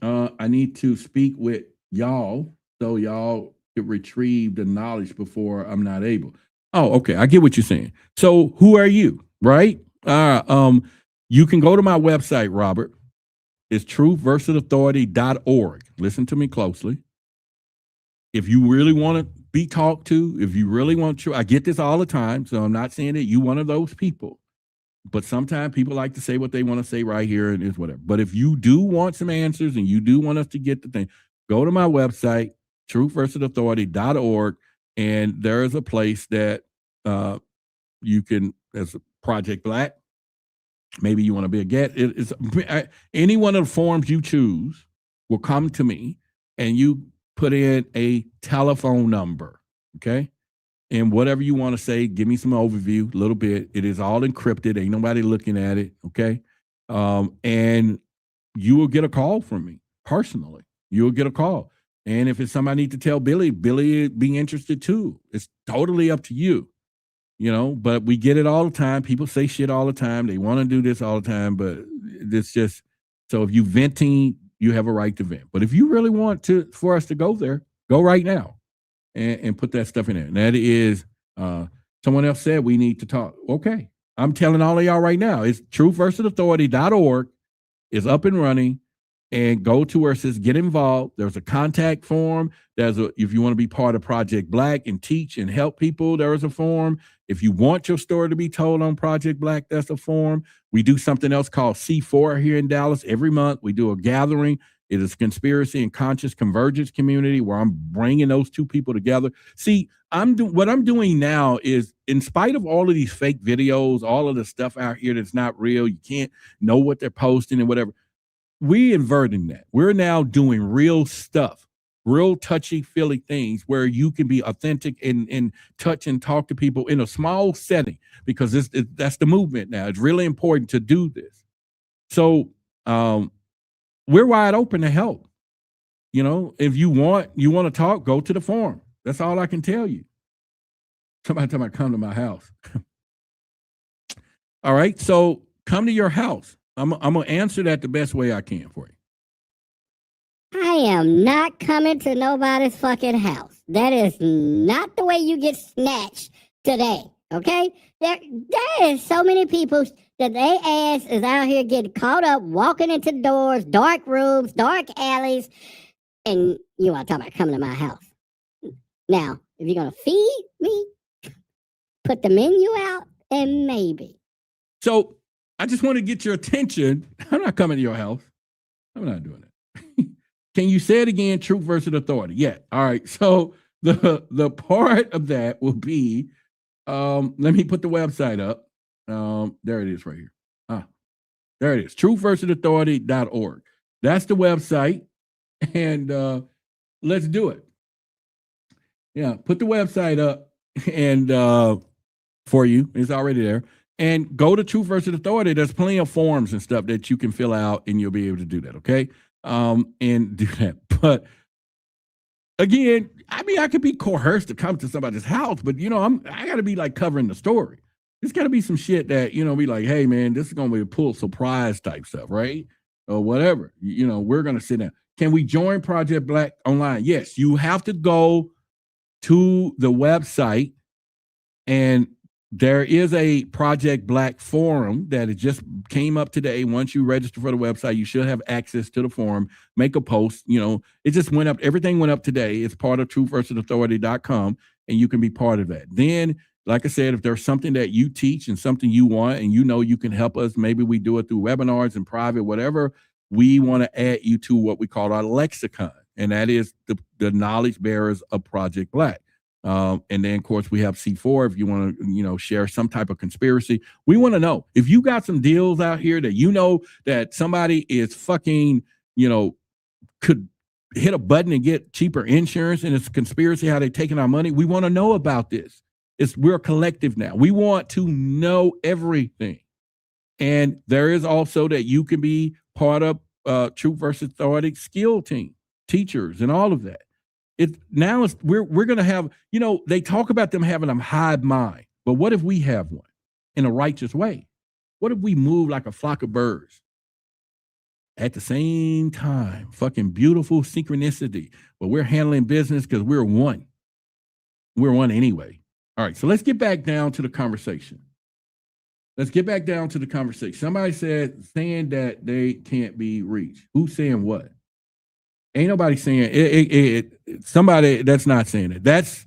I need to speak with y'all so y'all could retrieve the knowledge before I'm not able. Oh, okay. I get what you're saying. So who are you, right? You can go to my website, Robert. It's truthversusauthority.org. Listen to me closely. If you really want to be talked to, if you really want to, I get this all the time, so I'm not saying that you one of those people. But sometimes people like to say what they want to say right here and it's whatever. But if you do want some answers and you do want us to get the thing, go to my website, truthversusauthority.org. And there is a place that you can, as a Project Black, maybe you want to be a guest. Any one of the forms you choose will come to me, and you put in a telephone number, okay? And whatever you want to say, give me some overview, a little bit. It is all encrypted. Ain't nobody looking at it, okay? And you will get a call from me personally. You'll get a call. And if it's something I need to tell Billy be interested too. It's totally up to you, but we get it all the time. People say shit all the time. They want to do this all the time, but it's just, so if you venting, you have a right to vent. But if you really want for us to go there, go right now and put that stuff in there. And that is, someone else said we need to talk. Okay. I'm telling all of y'all right now, it's truthversusauthority.org is up and running. And go to where it says get involved. There's a contact form. If you want to be part of Project Black and teach and help people, there is a form. If you want your story to be told on Project Black, that's a form. We do something else called C4 here in Dallas every month. We do a gathering. It is conspiracy and conscious convergence community where I'm bringing those two people together. See, what I'm doing now is, in spite of all of these fake videos, all of the stuff out here that's not real, you can't know what they're posting and whatever. We inverting that. We're now doing real stuff, real touchy-feely things where you can be authentic and touch and talk to people in a small setting, because that's the movement now. It's really important to do this. So we're wide open to help. If you want to talk, go to the forum. That's all I can tell you. Somebody tell me come to my house. All right, so come to your house. I'm going to answer that the best way I can for you. I am not coming to nobody's fucking house. That is not the way you get snatched today, okay? There is so many people that they ass is out here getting caught up, walking into doors, dark rooms, dark alleys, and you want to talk about coming to my house. Now, if you're going to feed me, put the menu out, and maybe. So I just want to get your attention. I'm not coming to your house. I'm not doing it. Can you say it again? Truth versus authority. Yeah. All right. So the part of that will be, let me put the website up. There it is right here. There it is. truthversusauthority.org. That's the website. And let's do it. Yeah. Put the website up and for you. It's already there. And go to Truth versus Authority. There's plenty of forms and stuff that you can fill out, and you'll be able to do that, okay? And do that. But again, I could be coerced to come to somebody's house, but I got to be like covering the story. There's got to be some shit that be like, hey man, this is gonna be a pull surprise type stuff, right? Or whatever. We're gonna sit down. Can we join Project Black online? Yes, you have to go to the website, and there is a Project Black forum that it just came up today. Once you register for the website, you should have access to the forum. Make a post. It just went up. Everything went up today. It's part of truthversusauthority.com, and you can be part of that. Then, like I said, if there's something that you teach and something you want and you know you can help us, maybe we do it through webinars and private, whatever, we want to add you to what we call our lexicon, and that is the knowledge bearers of Project Black. And then, of course, we have C4 if you want to, share some type of conspiracy. We want to know if you got some deals out here that that somebody is fucking, could hit a button and get cheaper insurance and it's a conspiracy how they're taking our money. We want to know about this. We're a collective now. We want to know everything. And there is also that you can be part of Truth versus Authority skill team, teachers, and all of that. We're going to have, they talk about them having a hive mind, but what if we have one in a righteous way? What if we move like a flock of birds at the same time? Fucking beautiful synchronicity, but we're handling business because we're one. We're one anyway. All right, so let's get back down to the conversation. Somebody saying that they can't be reached. Who's saying what? Ain't nobody saying it. Somebody that's not saying it. That's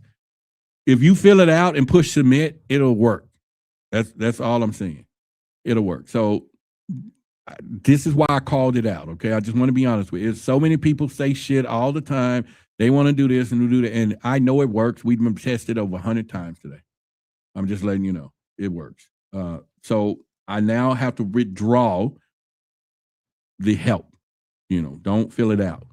if you fill it out and push submit, it'll work. That's all I'm saying. It'll work. So this is why I called it out. Okay, I just want to be honest with you. So many people say shit all the time. They want to do this and do that, and I know it works. We've been tested over 100 times today. I'm just letting you know it works. So I now have to withdraw the help. Don't fill it out.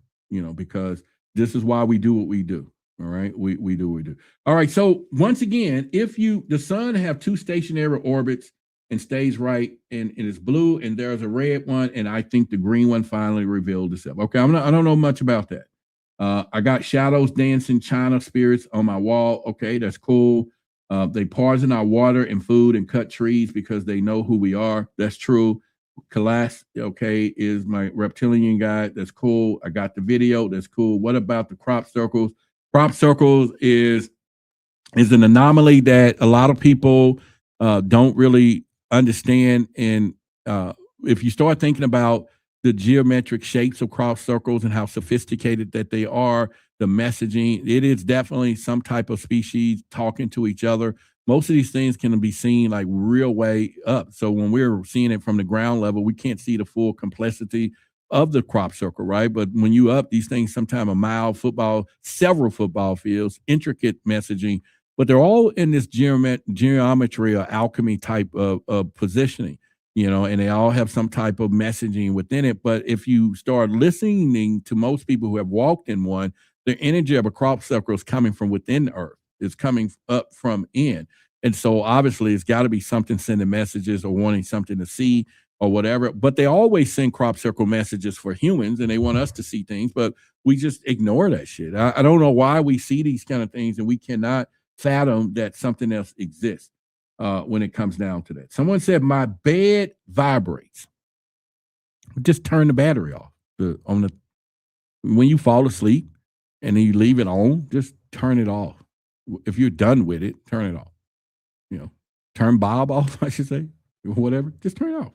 Because this is why we do what we do. All right, we do what we do. All right. So once again, if the sun have two stationary orbits and stays right, and it is blue, and there's a red one, and I think the green one finally revealed itself. Okay, I don't know much about that. I got shadows dancing China spirits on my wall. Okay, that's cool. They poison our water and food and cut trees because they know who we are. That's true. Kalas, okay, is my reptilian guy. That's cool. I got the video. That's cool. What about the crop circles? Crop circles is an anomaly that a lot of people don't really understand. And if you start thinking about the geometric shapes of crop circles and how sophisticated that they are, the messaging, it is definitely some type of species talking to each other. Most of these things can be seen like real way up. So when we're seeing it from the ground level, we can't see the full complexity of the crop circle, right? But when you up these things, sometimes a mile, several football fields, intricate messaging, but they're all in this geometry or alchemy type of positioning, and they all have some type of messaging within it. But if you start listening to most people who have walked in one, the energy of a crop circle is coming from within the earth. It's coming up from in. And so obviously it's got to be something sending messages or wanting something to see or whatever. But they always send crop circle messages for humans and they want us to see things, but we just ignore that shit. I don't know why we see these kind of things and we cannot fathom that something else exists when it comes down to that. Someone said, my bed vibrates. Just turn the battery off. When you fall asleep and then you leave it on, just turn it off. If you're done with it, turn it off. Turn Bob off, I should say, or whatever. Just turn it off.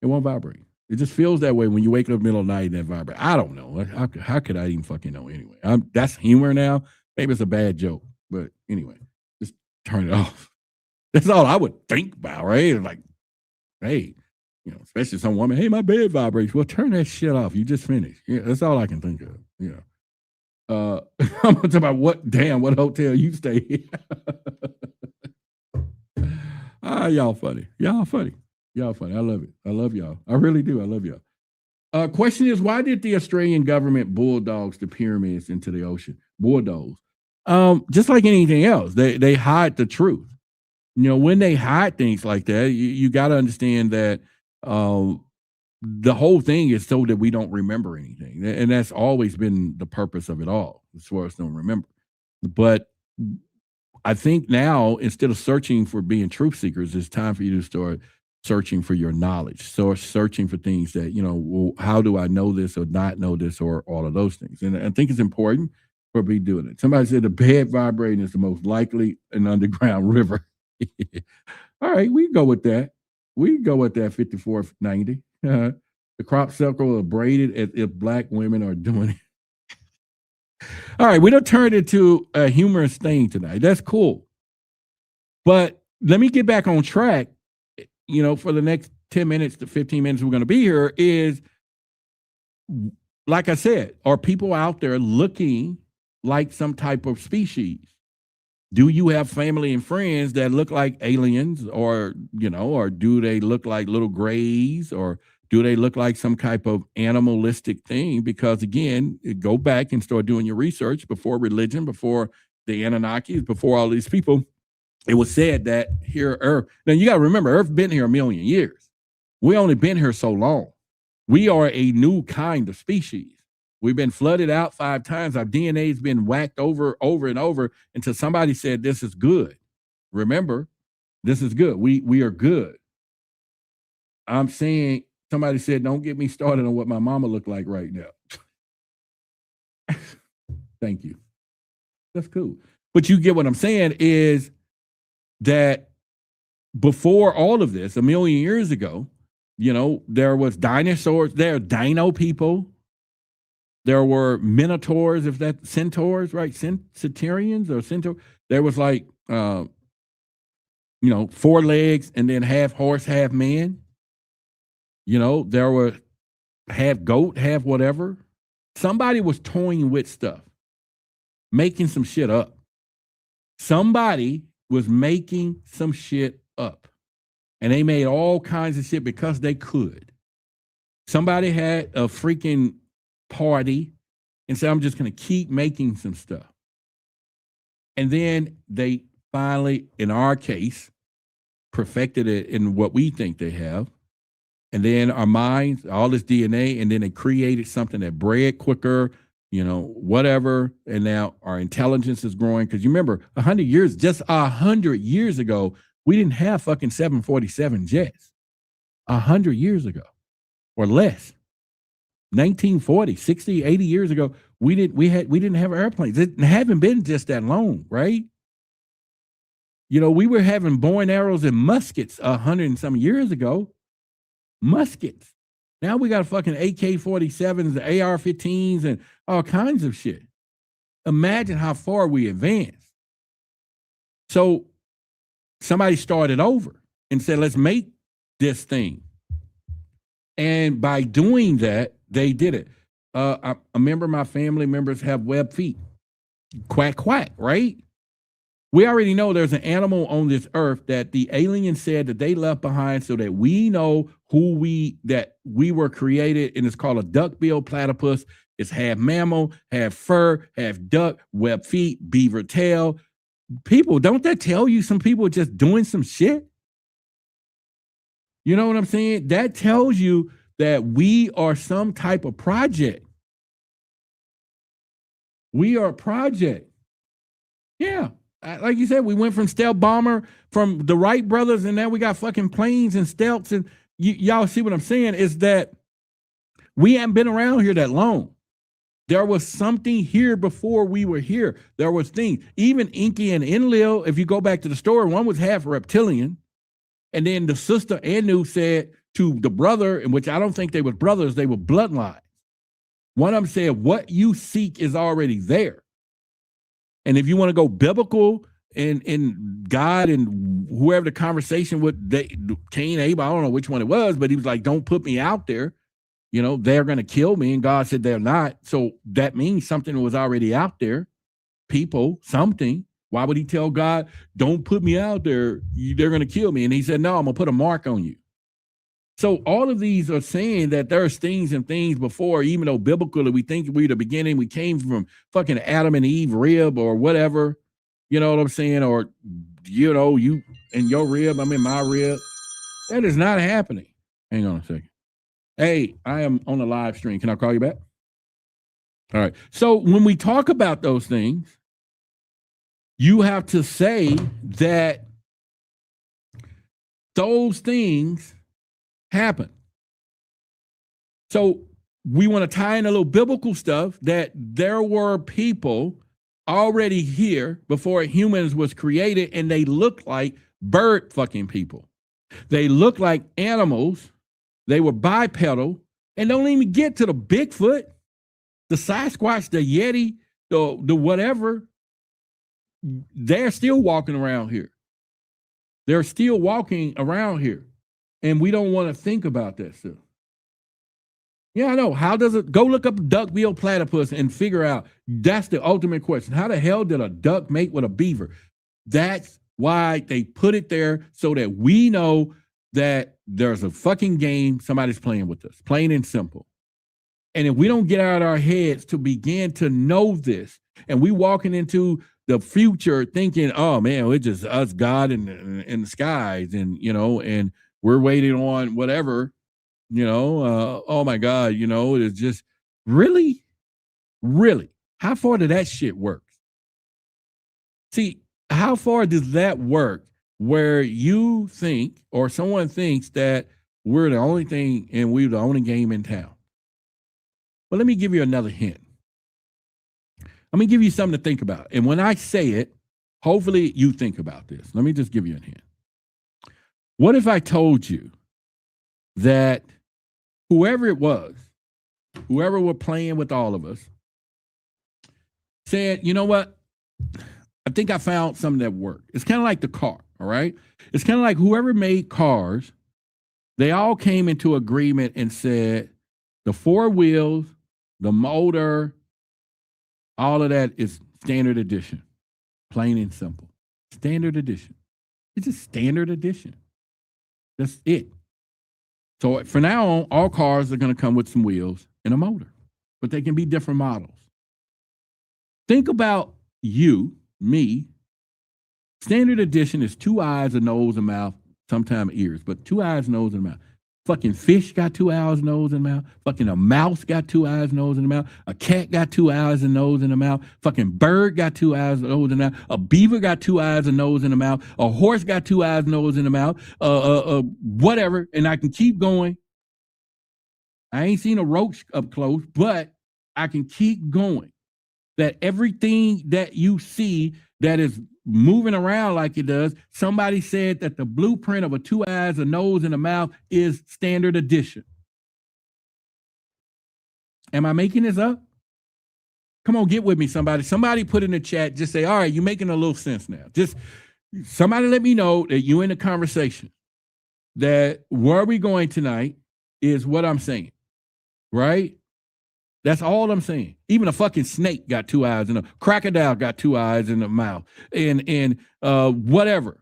It won't vibrate. It just feels that way when you wake up in the middle of the night and it vibrates. I don't know. How could I even fucking know anyway? That's humor now. Maybe it's a bad joke, but anyway, just turn it off. That's all I would think about, right? Like, hey, especially some woman, hey, my bed vibrates. Well, turn that shit off. You just finished. Yeah, that's all I can think of. I'm gonna talk about what hotel you stay in. Y'all funny. Y'all funny. I love it. I love y'all. I really do. I love y'all. Question is, why did the Australian government bulldogs the pyramids into the ocean? Bulldogs. Just like anything else, they hide the truth. When they hide things like that, you got to understand that the whole thing is so that we don't remember anything. And that's always been the purpose of it all, as far as don't remember. But I think now, instead of searching for being truth seekers, it's time for you to start searching for your knowledge. So searching for things that, well, how do I know this or not know this or all of those things? And I think it's important for me doing it. Somebody said the bed vibrating is the most likely an underground river. All right, we can go with that. 5490. The crop circle are braided as if black women are doing it. All right, we don't turn it into a humorous thing tonight. That's cool. But let me get back on track, for the next 10 minutes to 15 minutes we're going to be here is, like I said, are people out there looking like some type of species? Do you have family and friends that look like aliens, or do they look like little grays, or do they look like some type of animalistic thing? Because again, go back and start doing your research before religion, before the Anunnakis, before all these people. It was said that here Earth, now you got to remember, Earth been here 1 million years. We only been here so long. We are a new kind of species. We've been flooded out 5 times. Our DNA has been whacked over and over until somebody said, this is good. Remember, this is good. We are good. I'm saying, somebody said, don't get me started on what my mama looked like right now. Thank you. That's cool. But you get what I'm saying is that before all of this, 1 million years ago, there was dinosaurs, there are dino people. There were minotaurs, if that's centaurs, right? Centurions or centaur. There was like, 4 legs and then half horse, half man. There were half goat, half whatever. Somebody was toying with stuff, making some shit up. Somebody was making some shit up. And they made all kinds of shit because they could. Somebody had a freaking party and said, I'm just going to keep making some stuff. And then they finally, in our case, perfected it in what we think they have. And then our minds, all this DNA, and then they created something that bred quicker, whatever. And now our intelligence is growing. Because you remember, 100 years ago, we didn't have fucking 747 jets. 100 years ago or less. 1940, 60, 80 years ago, we didn't have airplanes. It haven't been just that long, right? We were having bow and arrows and muskets 100 and some years ago. Muskets. Now we got fucking AK-47s, the AR-15s, and all kinds of shit. Imagine how far we advanced. So somebody started over and said, let's make this thing. And by doing that, they did it. I remember my family members have webbed feet. Quack, quack, right? We already know there's an animal on this earth that the aliens said that they left behind so that we know that we were created, and it's called a duck-billed platypus. It's half mammal, half fur, half duck, webbed feet, beaver tail. People, don't that tell you some people are just doing some shit? You know what I'm saying? That tells you that we are some type of project. We are a project. Yeah. Like you said, we went from stealth bomber from the Wright brothers, and now we got fucking planes and stealths. And y'all see what I'm saying is that we haven't been around here that long. There was something here before we were here. There was things. Even Inky and Enlil, if you go back to the story, one was half reptilian. And then the sister Anu said to the brother, in which I don't think they were brothers, they were bloodlines. One of them said, what you seek is already there. And if you want to go biblical in God and whoever the conversation with Cain, Abel, I don't know which one it was, but he was like, don't put me out there. They're going to kill me. And God said they're not. So that means something was already out there. People, something. Why would he tell God, don't put me out there? They're going to kill me. And he said, no, I'm going to put a mark on you. So all of these are saying that there's things and things before, even though biblically we think we're the beginning, we came from fucking Adam and Eve rib or whatever, you know what I'm saying? Or, you in your rib, I'm in my rib. That is not happening. Hang on a second. Hey, I am on a live stream. Can I call you back? All right. So when we talk about those things, you have to say that those things happen. So we want to tie in a little biblical stuff that there were people already here before humans was created, and they look like bird fucking people. They look like animals. They were bipedal, and don't even get to the Bigfoot, the Sasquatch, the Yeti, the whatever. They're still walking around here. They're still walking around here, and we don't want to think about that stuff. Yeah, I know. How does it go? Look up duck-billed platypus and figure out. That's the ultimate question. How the hell did a duck mate with a beaver? That's why they put it there, so that we know that there's a fucking game somebody's playing with us, plain and simple. And if we don't get out of our heads to begin to know this, and we walking into the future thinking, oh man, it's just us, God, in the skies, and and we're waiting on whatever, oh my God, it's just really, how far did that shit work? See, how far does that work where you think, or someone thinks, that we're the only thing and we're the only game in town? Well, let me give you another hint. Let me give you something to think about. And when I say it, hopefully you think about this. Let me just give you a hint. What if I told you that whoever it was, whoever were playing with all of us, said, you know what? I think I found something that worked. It's kind of like the car, all right? It's kind of like whoever made cars, they all came into agreement and said, the four wheels, the motor, all of that is standard edition, plain and simple. Standard edition. It's just standard edition. That's it. So for now on, all cars are going to come with some wheels and a motor, but they can be different models. Think about you, me. Standard edition is 2 eyes, a nose, a mouth, sometimes ears, but 2 eyes, nose, and mouth. Fucking fish got 2 eyes, nose, and mouth. Fucking a mouse got 2 eyes, nose, and mouth. A cat got 2 eyes, and nose, and a mouth. Fucking bird got 2 eyes, nose, and mouth. A beaver got 2 eyes, and nose, and a mouth. A horse got 2 eyes, nose, and a mouth. Whatever, and I can keep going. I ain't seen a roach up close, but I can keep going. That everything that you see that is moving around like it does, somebody said that the blueprint of a 2 eyes, a nose, and a mouth is standard edition. Am I making this up? Come on, get with me, somebody. Somebody put in the chat, just say, all right, you're making a little sense now. Just somebody let me know that you're in the conversation, that where we going tonight is what I'm saying, right? That's all I'm saying. Even a fucking snake got 2 eyes, and a crocodile got 2 eyes in the mouth, and whatever.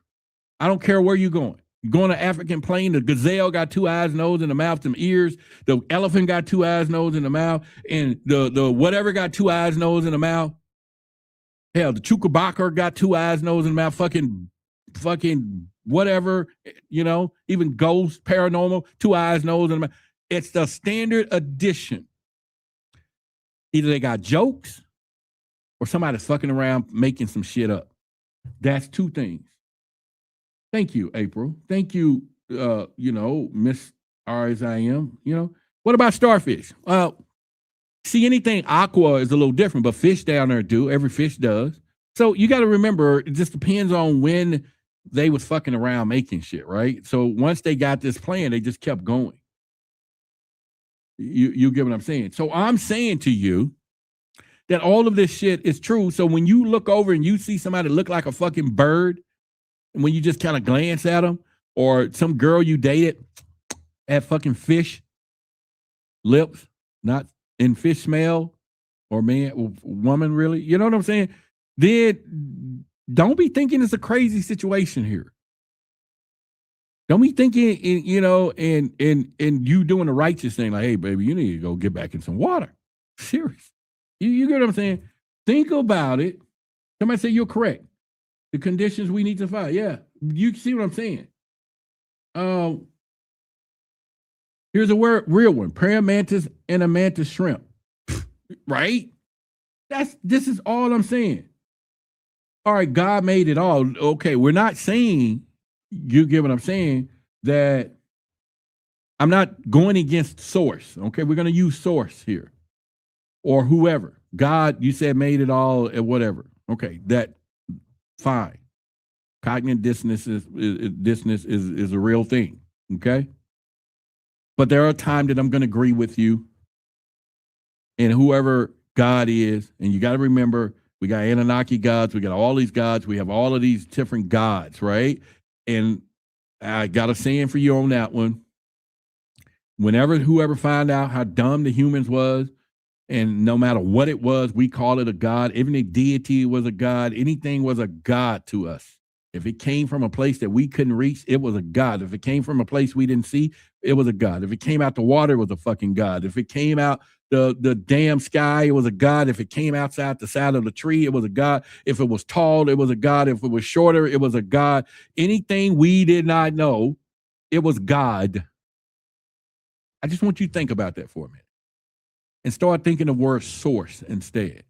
I don't care where you're going. You're going to African plain. The gazelle got 2 eyes, nose, and a mouth, some ears. The elephant got 2 eyes, nose, and a mouth, and the whatever got 2 eyes, nose, and a mouth. Hell, the chupacabra got 2 eyes, nose, and a mouth. Fucking whatever. Even ghosts, paranormal, 2 eyes, nose, and a mouth. It's the standard edition. Either they got jokes or somebody's fucking around making some shit up. That's 2 things. Thank you, April. Thank you, Miss R as I am. What about starfish? See, anything aqua is a little different, but fish down there do. Every fish does. So you got to remember, it just depends on when they was fucking around making shit, right? So once they got this plan, they just kept going. You get what I'm saying? So I'm saying to you that all of this shit is true. So when you look over and you see somebody look like a fucking bird, and when you just kind of glance at them, or some girl you dated had fucking fish lips, not in fish smell, or woman really, you know what I'm saying? Then don't be thinking it's a crazy situation here. Don't be thinking, and you doing the righteous thing, like, hey, baby, you need to go get back in some water. Serious. You get what I'm saying? Think about it. Somebody say you're correct. The conditions we need to find. Yeah, you see what I'm saying? Here's a real one. Paramantis and a mantis shrimp. Right? This is all I'm saying. All right, God made it all. Okay, we're not saying, you get what I'm saying, that I'm not going against source. Okay, we're going to use source here, or whoever. God, you said, made it all, and whatever. Okay, that fine. Cognitive dissonance is a real thing. Okay, but there are times that I'm going to agree with you, and whoever God is, and you got to remember, we got Anunnaki gods, we got all these gods, we have all of these different gods, right? And I got a saying for you on that one. Whoever find out how dumb the humans was, and no matter what it was, we call it a god. Even a deity was a god. Anything was a god to us. If it came from a place that we couldn't reach, it was a god. If it came from a place we didn't see, it was a god. If it came out the water, it was a fucking god. If it came out the damn sky, it was a god. If it came outside the side of the tree, it was a god. If it was tall, it was a god. If it was shorter, it was a god. Anything we did not know, it was God. I just want you to think about that for a minute and start thinking the word source instead.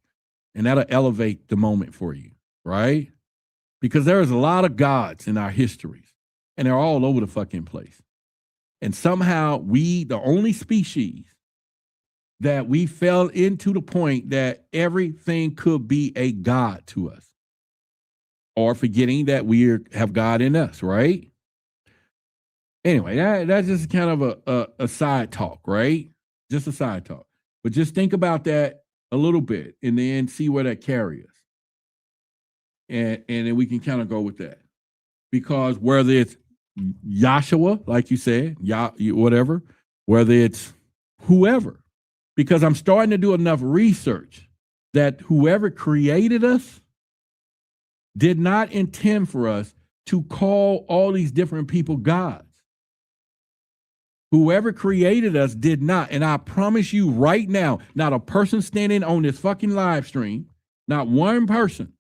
And that'll elevate the moment for you, right? Because there is a lot of gods in our histories, and they're all over the fucking place. And somehow we, the only species that we fell into the point that everything could be a god to us, or forgetting that we have God in us, right? Anyway, that's just kind of a side talk, right? Just a side talk. But just think about that a little bit and then see where that carries us. And then we can kind of go with that. Because whether it's Yahshua, like you said, whatever, whether it's whoever, because I'm starting to do enough research that whoever created us did not intend for us to call all these different people gods. Whoever created us did not. And I promise you right now, not a person standing on this fucking live stream, not one person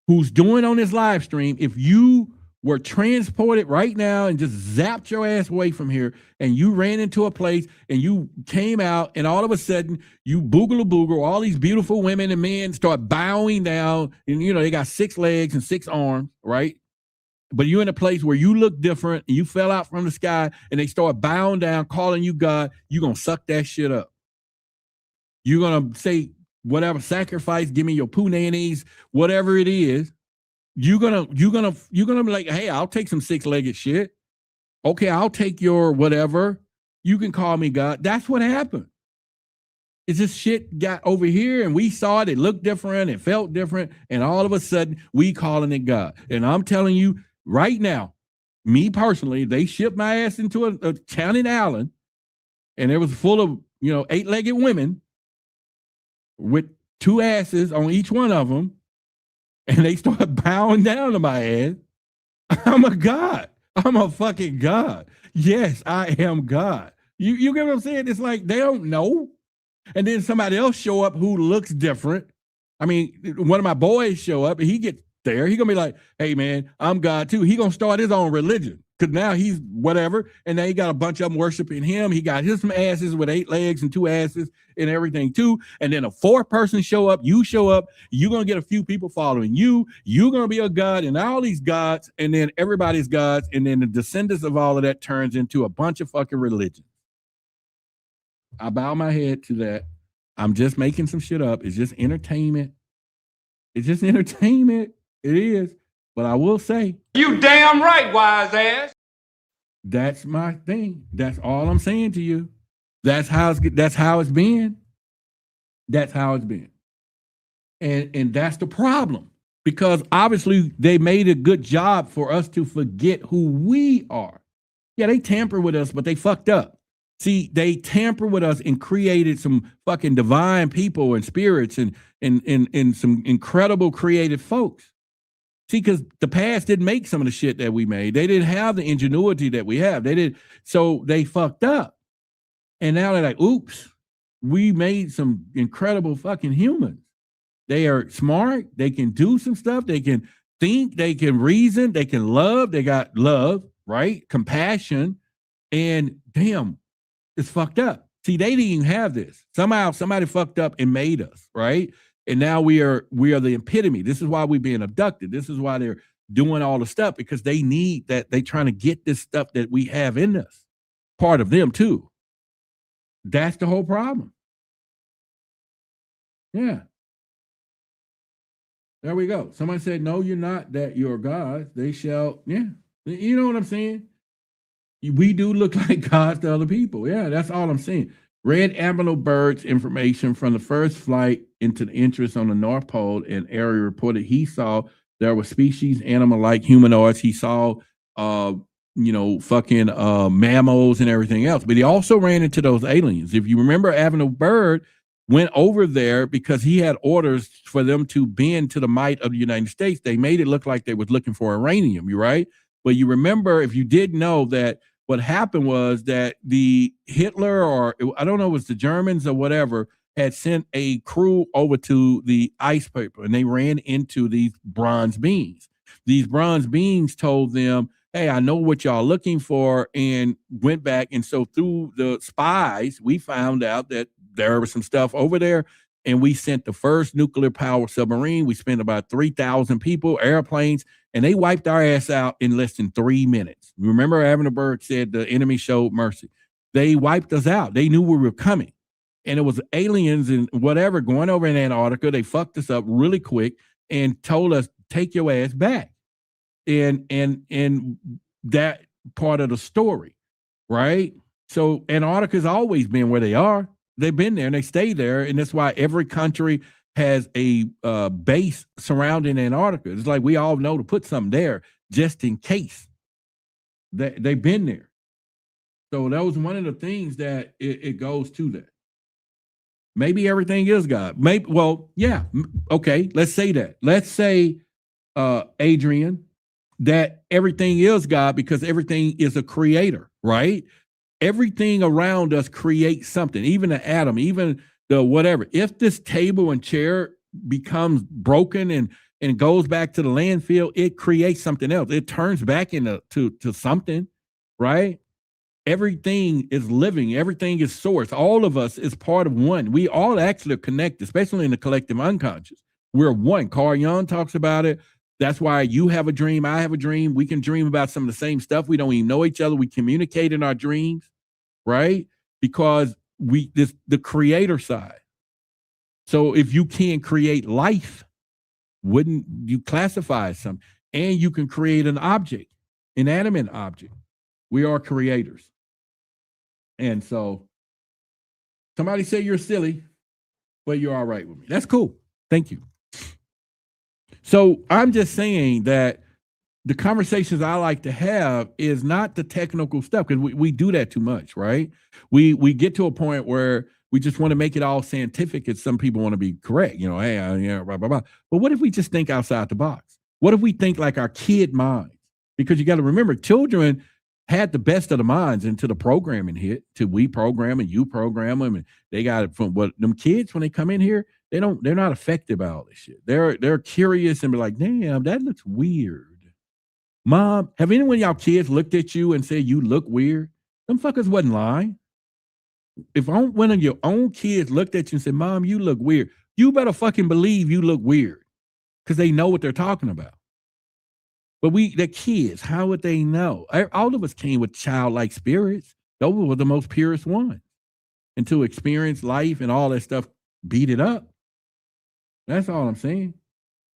who's doing on this live stream, if you were transported right now and just zapped your ass away from here and you ran into a place and you came out and all of a sudden you boogle, all these beautiful women and men start bowing down and, you know, they got 6 legs and 6 arms, right? But you're in a place where you look different and you fell out from the sky and they start bowing down, calling you God, you're going to suck that shit up. You're going to say, whatever, sacrifice, give me your punani's, whatever it is. You're gonna be like, hey, I'll take some 6-legged shit. Okay, I'll take your whatever. You can call me God. That's what happened. It's just shit got over here and we saw it. It looked different. It felt different. And all of a sudden we calling it God. And I'm telling you right now, me personally, they shipped my ass into a town in Allen and it was full of, 8-legged women with 2 asses on each one of them. And they start bowing down to my ass. I'm a God. I'm a fucking God. Yes, I am God. You get what I'm saying? It's like they don't know. And then somebody else show up who looks different. I mean, one of my boys show up and he gets there. He gonna be like, hey man, I'm God too. He gonna start his own religion. Cause now he's whatever. And now he got a bunch of them worshiping him. He got some asses with 8 legs and 2 asses and everything too. And then a 4th person show up, you're gonna get a few people following you. You're gonna be a God and all these gods, and then everybody's gods, and then the descendants of all of that turns into a bunch of fucking religions. I bow my head to that. I'm just making some shit up. It's just entertainment. It's just entertainment. It is. But I will say, You damn right, wise ass. that's my thing. That's all I'm saying to you. That's how it's been. That's how it's been. And that's the problem. Because obviously they made a good job for us to forget who we are. Yeah, they tampered with us, but they fucked up. See, they tampered with us and created some fucking divine people and spirits and some incredible creative folks. See, because the past didn't make some of the shit that we made. They didn't have the ingenuity that we have. So they fucked up. And now they're like, oops, we made some incredible fucking humans. They are smart. They can do some stuff. They can think. They can reason. They can love. They got love, right? Compassion. And damn, it's fucked up. See, they didn't even have this. Somehow somebody fucked up and made us, right? And now we are the epitome. This is why we're being abducted. This is why they're doing all the stuff, because they need that. They trying to get this stuff that we have in us. Part of them too. That's the whole problem. Yeah. There we go. Somebody said, no, you're not that you're gods. They shall, yeah. You know what I'm saying? We do look like gods to other people. Yeah, that's all I'm saying. Red Ambler Bird's information from the first flight into the entrance on the North Pole, and Airy reported he saw There were species, animal-like humanoids. He saw, fucking mammals and everything else. But he also ran into those aliens. If you remember, Avenue Bird went over there because he had orders for them to bend to the might of the United States. They made it look like they was looking for uranium, you right? But you remember, if you did know, that what happened was that the Hitler, or I don't know, it was the Germans or whatever, had sent a crew over to the ice paper, and they ran into these bronze beings. These bronze beings told them, hey, I know what y'all looking for, and went back. And so through the spies, we found out that there was some stuff over there, and we sent the first nuclear power submarine. We spent about 3,000 people, airplanes, and they wiped our ass out in less than 3 minutes. Remember, Avenue Bird said the enemy showed mercy. They wiped us out. They knew we were coming. And it was aliens and whatever going over in Antarctica. They fucked us up really quick and told us, take your ass back. And that part of the story, right? So Antarctica's always been where they are. They've been there and they stay there. And that's why every country has a base surrounding Antarctica. It's like we all know to put something there just in case. They've been there. So that was one of the things that it goes to that. Maybe everything is God. Maybe, well, yeah. Okay, let's say that. Let's say, Adrian, that everything is God because everything is a creator, right? Everything around us creates something, even the atom, even the whatever. If this table and chair becomes broken and goes back to the landfill, it creates something else. It turns back into to something, right? Everything is living. Everything is source. All of us is part of one. We all actually are connected, especially in the collective unconscious. We're one. Carl Jung talks about it. That's why you have a dream. I have a dream. We can dream about some of the same stuff. We don't even know each other. We communicate in our dreams, right? Because the creator side. So if you can create life, wouldn't you classify as something? And you can create an object, inanimate object. We are creators. And so somebody say you're silly, but you're all right with me. That's cool. Thank you. So I'm just saying that the conversations I like to have is not the technical stuff, because we do that too much, right? We get to a point where we just want to make it all scientific, and some people want to be correct, hey, blah, blah, blah. But what if we just think outside the box? What if we think like our kid minds? Because you got to remember, children had the best of the minds until the programming hit, till we program and you program them, and they got it from what them kids, when they come in here, they're not affected by all this shit. They're curious and be like, damn, that looks weird. Mom, have any one of y'all kids looked at you and said you look weird? Them fuckers wasn't lying. If one of your own kids looked at you and said, Mom, you look weird, you better fucking believe you look weird, because they know what they're talking about. But they're kids. How would they know? All of us came with childlike spirits. Those were the most purest ones. And to experience life and all that stuff, beat it up. That's all I'm saying.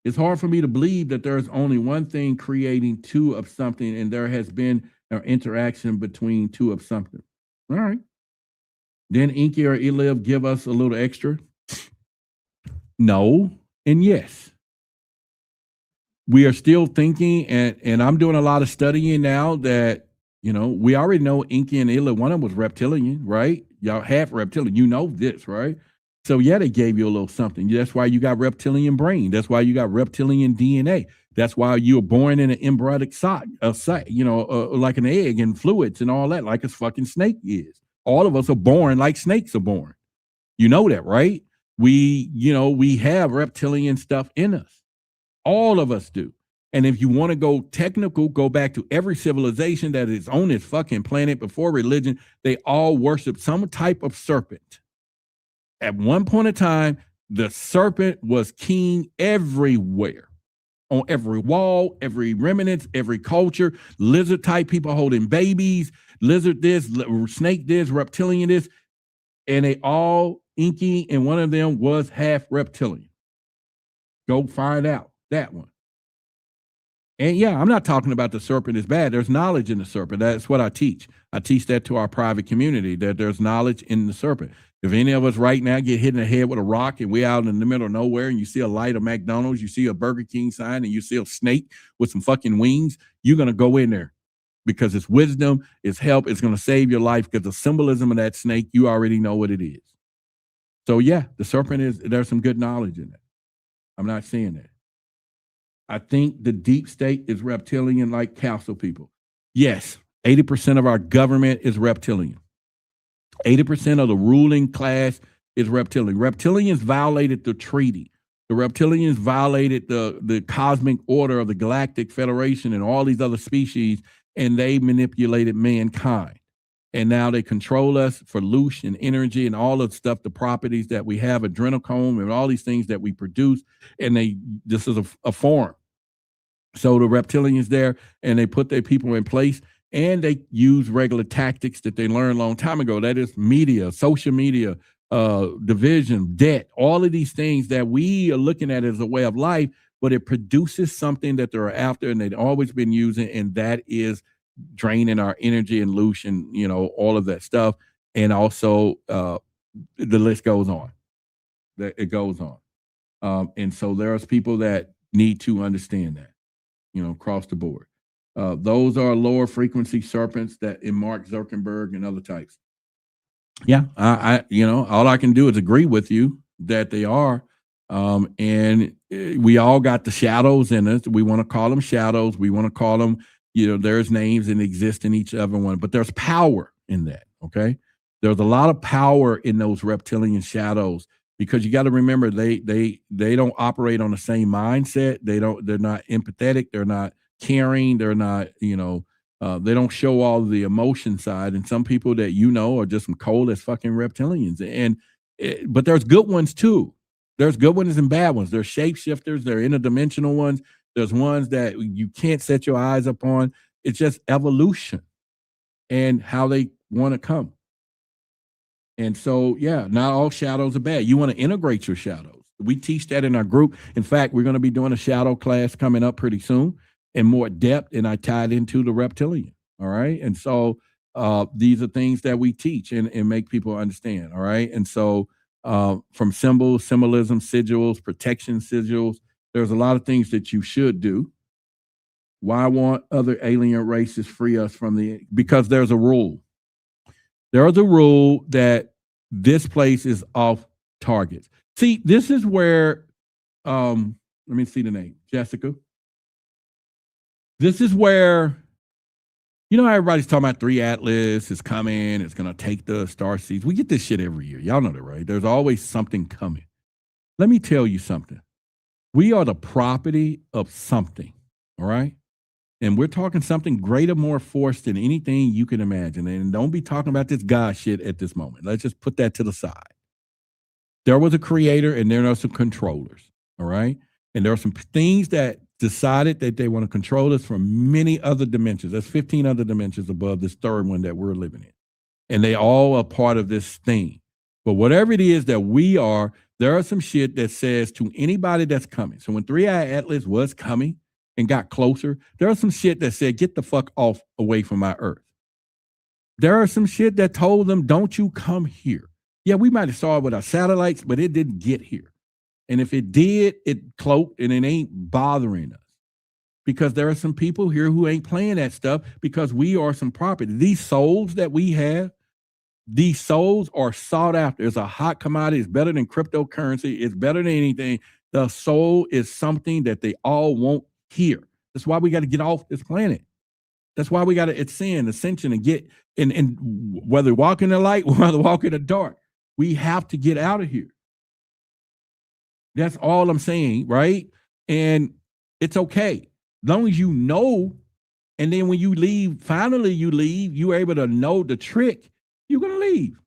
It's hard for me to believe that there's only one thing creating two of something, and there has been an interaction between two of something. All right. Then Inky or Eliv give us a little extra. No and yes. We are still thinking, and I'm doing a lot of studying now that, we already know Inky and Eliv, one of them was reptilian, right? Y'all half reptilian. You know this, right? So yeah, they gave you a little something. That's why you got reptilian brain. That's why you got reptilian DNA. That's why you were born in an embryonic sac, like an egg and fluids and all that, like a fucking snake is. All of us are born like snakes are born. You know that, right? We have reptilian stuff in us. All of us do. And if you want to go technical, go back to every civilization that is on this fucking planet before religion. They all worship some type of serpent. At one point in time, the serpent was king everywhere. On every wall, every remnant, every culture, lizard type people holding babies, lizard this, snake this, reptilian this, and they all Inky, and one of them was half reptilian. Go find out that one. And yeah, I'm not talking about the serpent is bad. There's knowledge in the serpent. That's what I teach. I teach that to our private community, that there's knowledge in the serpent. If any of us right now get hit in the head with a rock and we're out in the middle of nowhere and you see a light of McDonald's, you see a Burger King sign, and you see a snake with some fucking wings, you're going to go in there because it's wisdom, it's help, it's going to save your life because the symbolism of that snake, you already know what it is. So yeah, the serpent there's some good knowledge in it. I'm not saying that. I think the deep state is reptilian like council people. Yes, 80% of our government is reptilian. 80% of the ruling class is reptilian. Reptilians violated the treaty. The reptilians violated the cosmic order of the Galactic Federation and all these other species, and they manipulated mankind. And now they control us for loosh and energy and all of the stuff, the properties that we have, adrenochrome and all these things that we produce. And this is a form. So the reptilians there, and they put their people in place. And they use regular tactics that they learned a long time ago. That is media, social media, division, debt, all of these things that we are looking at as a way of life, but it produces something that they're after and they've always been using, and that is draining our energy and loosh and, all of that stuff. And also the list goes on. It goes on. And so there's people that need to understand that, across the board. Those are lower frequency serpents that in Mark Zuckerberg and other types. Yeah, I all I can do is agree with you that they are. And we all got the shadows in us. We want to call them shadows. We want to call them, there's names and exist in each other one, but there's power in that. Okay. There's a lot of power in those reptilian shadows because you got to remember they don't operate on the same mindset. They're not empathetic. They're not caring, they're not, they don't show all the emotion side. And some people that are just some cold as fucking reptilians. But there's good ones too. There's good ones and bad ones. There's shapeshifters, there are interdimensional ones. There's ones that you can't set your eyes upon. It's just evolution and how they want to come. And so, yeah, not all shadows are bad. You want to integrate your shadows. We teach that in our group. In fact, we're going to be doing a shadow class coming up pretty soon. In more depth, and I tied into the reptilian. All right. And so these are things that we teach and make people understand. All right. And so from symbols, symbolism, sigils, protection sigils, there's a lot of things that you should do. Why won't other alien races free us from because there's a rule. There is a rule that this place is off target. See, this is where, let me see the name, Jessica. This is where, how everybody's talking about 3 Atlas is coming. It's going to take the star seeds. We get this shit every year. Y'all know that, right? There's always something coming. Let me tell you something. We are the property of something, all right? And we're talking something greater, more force than anything you can imagine. And don't be talking about this God shit at this moment. Let's just put that to the side. There was a creator and there are some controllers, all right? And there are some things that decided that they want to control us from many other dimensions. There's 15 other dimensions above this third one that we're living in. And they all are part of this thing. But whatever it is that we are, there are some shit that says to anybody that's coming. So when 3-Eye Atlas was coming and got closer, there are some shit that said, get the fuck off away from my earth. There are some shit that told them, don't you come here. Yeah, we might have saw it with our satellites, but it didn't get here. And if it did, it cloaked and it ain't bothering us because there are some people here who ain't playing that stuff because we are some property. These souls that we have, these souls are sought after. It's a hot commodity. It's better than cryptocurrency. It's better than anything. The soul is something that they all want here. That's why we got to get off this planet. That's why we got to ascension and get, and whether walk in the light or whether walk in the dark, we have to get out of here. That's all I'm saying, right? And it's okay. As long as you know, and then when you leave, finally you leave, you're able to know the trick, you're going to leave.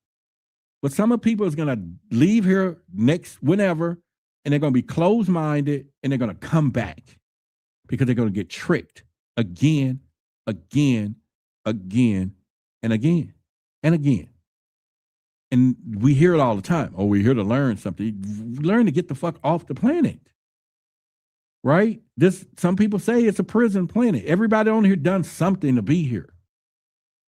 But some of people is going to leave here whenever, and they're going to be closed-minded, and they're going to come back because they're going to get tricked again, and again. And we hear it all the time. Oh, we're here to learn something. Learn to get the fuck off the planet. Right? Some people say it's a prison planet. Everybody on here done something to be here.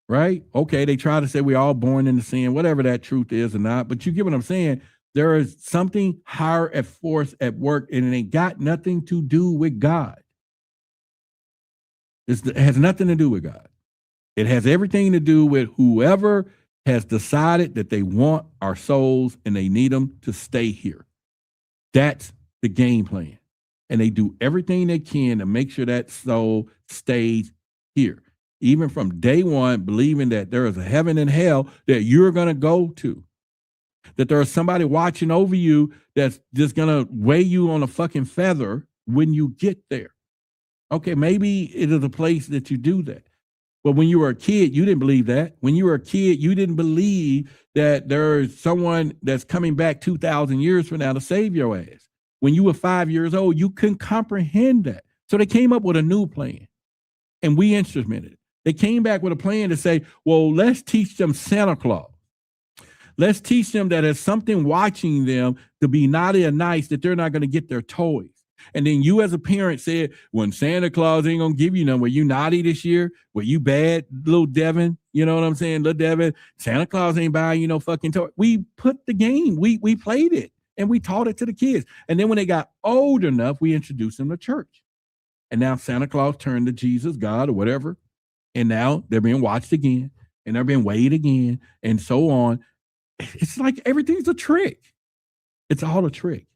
right? Okay, they try to say we're all born into sin, whatever that truth is or not, but you get what I'm saying? There is something higher at force at work, and it ain't got nothing to do with God. It has nothing to do with God. It has everything to do with whoever has decided that they want our souls and they need them to stay here. That's the game plan. And they do everything they can to make sure that soul stays here. Even from day one, believing that there is a heaven and hell that you're going to go to. That there is somebody watching over you that's just going to weigh you on a fucking feather when you get there. Okay, maybe it is a place that you do that. But when you were a kid, you didn't believe that. When you were a kid, you didn't believe that there's someone that's coming back 2,000 years from now to save your ass. When you were 5 years old, you couldn't comprehend that. So they came up with a new plan, and we implemented it. They came back with a plan to say, well, let's teach them Santa Claus. Let's teach them that there's something watching them to be naughty or nice, that they're not going to get their toys. And then you as a parent said, when Santa Claus ain't going to give you none, were you naughty this year? Were you bad, little Devin? You know what I'm saying? Little Devin, Santa Claus ain't buying you no fucking toy. We put the game, we played it, and we taught it to the kids. And then when they got old enough, we introduced them to church. And now Santa Claus turned to Jesus, God, or whatever. And now they're being watched again, and they're being weighed again, and so on. It's like everything's a trick. It's all a trick.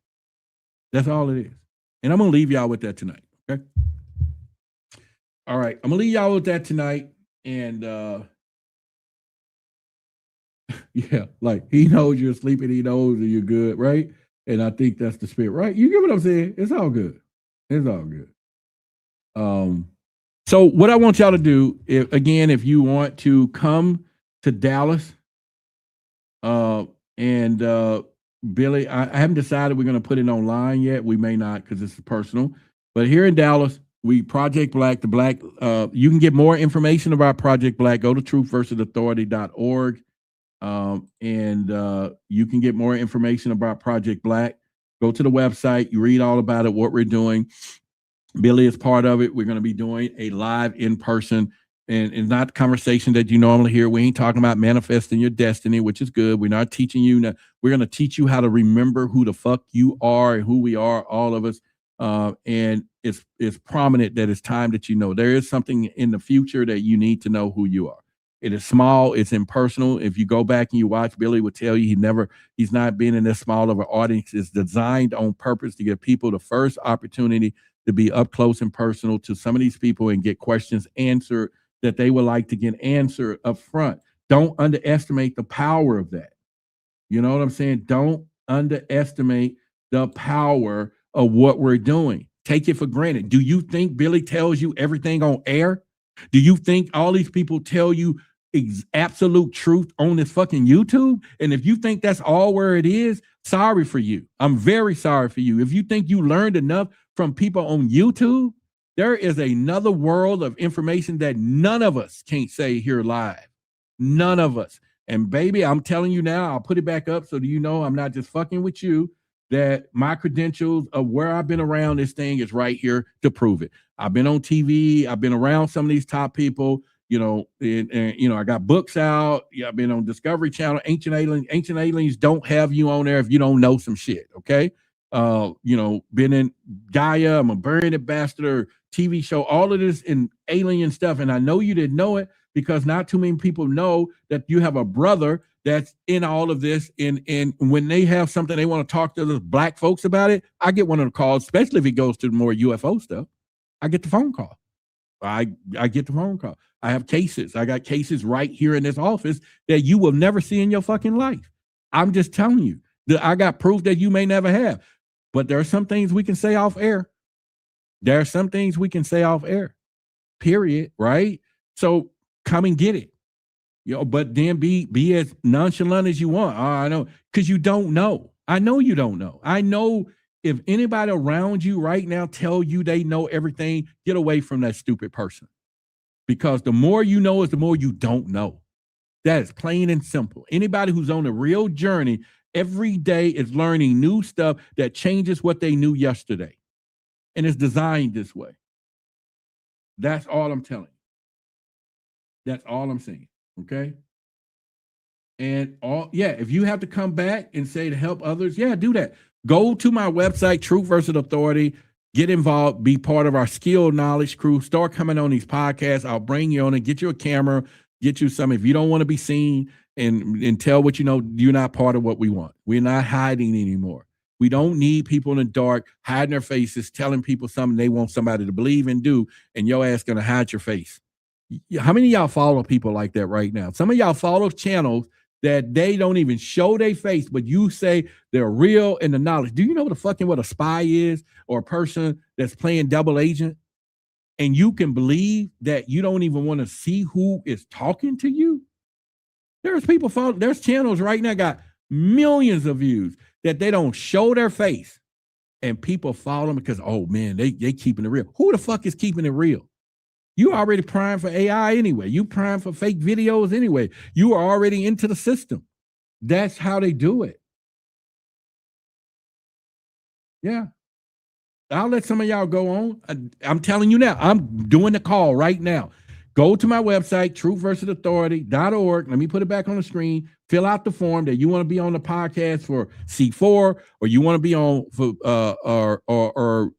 That's all it is. And I'm going to leave y'all with that tonight. Okay. All right. I'm going to leave y'all with that tonight. And yeah, like he knows you're sleeping. He knows that you're good. Right. And I think that's the spirit, right? You get what I'm saying? It's all good. It's all good. So what I want y'all to do, if you want to come to Dallas, Billy, I haven't decided we're going to put it online yet. We may not because it's personal. But here in Dallas, we Project Black, the Black. You can get more information about Project Black. Go to truthversusauthority.org, and you can get more information about Project Black. Go to the website. You read all about it, what we're doing. Billy is part of it. We're going to be doing a live in-person. And it's not the conversation that you normally hear. We ain't talking about manifesting your destiny, which is good. We're not teaching you. We're going to teach you how to remember who the fuck you are and who we are, all of us. And it's prominent that it's time that you know. There is something in the future that you need to know who you are. It is small. It's impersonal. If you go back and you watch, Billy would tell you he's not been in this small of an audience. It's designed on purpose to give people the first opportunity to be up close and personal to some of these people and get questions answered that they would like to get answered up front. Don't underestimate the power of that. You know what I'm saying? Don't underestimate the power of what we're doing. Take it for granted. Do you think Billy tells you everything on air? Do you think all these people tell you absolute truth on this fucking YouTube? And if you think that's all where it is, sorry for you. I'm very sorry for you. If you think you learned enough from people on YouTube, there is another world of information that none of us can't say here live. None of us. And baby, I'm telling you now, I'll put it back up so that you know I'm not just fucking with you, that my credentials of where I've been around this thing is right here to prove it. I've been on TV. I've been around some of these top people, and I got books out. Yeah, I've been on Discovery Channel, Ancient Aliens. Ancient Aliens don't have you on there if you don't know some shit, okay? Been in Gaia, I'm a Burning Ambassador, TV show, all of this in alien stuff. And I know you didn't know it because not too many people know that you have a brother that's in all of this. And when they have something they want to talk to the black folks about it, I get one of the calls, especially if it goes to more UFO stuff. I get the phone call. I get the phone call. I have cases. I got cases right here in this office that you will never see in your fucking life. I'm just telling you that I got proof that you may never have. But there are some things we can say off air. There are some things we can say off air, period, right? So come and get it, but then be as nonchalant as you want. I know, because you don't know. I know you don't know. I know if anybody around you right now tell you they know everything, get away from that stupid person. Because the more you know is the more you don't know. That is plain and simple. Anybody who's on a real journey every day is learning new stuff that changes what they knew yesterday. And it's designed this way. That's all I'm telling you. That's all I'm saying. Okay. And if you have to come back and say to help others, do that. Go to my website, Truth versus Authority. Get involved, be part of our skill knowledge crew. Start coming on these podcasts. I'll bring you on and get you a camera, get you some. If you don't want to be seen and tell what you know, you're not part of what we want. We're not hiding anymore. We don't need people in the dark hiding their faces, telling people something they want somebody to believe and do, and your ass gonna hide your face. How many of y'all follow people like that right now? Some of y'all follow channels that they don't even show their face, but you say they're real in the knowledge. Do you know what a spy is, or a person that's playing double agent? And you can believe that you don't even want to see who is talking to you? There's channels right now got millions of views that they don't show their face, and people follow them because, oh man, they keeping it real. Who the fuck is keeping it real? You already primed for AI anyway. You primed for fake videos anyway. You are already into the system. That's how they do it. Yeah. I'll let some of y'all go on. I'm telling you now, I'm doing the call right now. Go to my website, truthversusauthority.org. Let me put it back on the screen. Fill out the form that you want to be on the podcast for C4, or you want to be on for or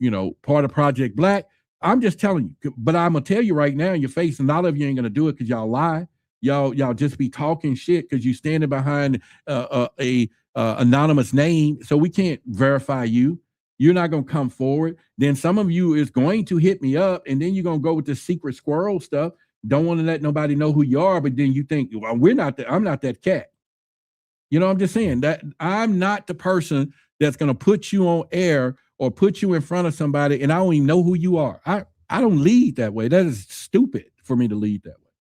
part of Project Black. I'm just telling you, but I'm gonna tell you right now in your face, and a lot of you ain't gonna do it because y'all lie. Y'all just be talking shit because you standing behind a anonymous name, so we can't verify you. You're not gonna come forward. Then some of you is going to hit me up, and then you're gonna go with the secret squirrel stuff. Don't want to let nobody know who you are, but then you think, well, I'm not that cat. I'm just saying that I'm not the person that's gonna put you on air or put you in front of somebody and I don't even know who you are. I don't lead that way. That is stupid for me to lead that way.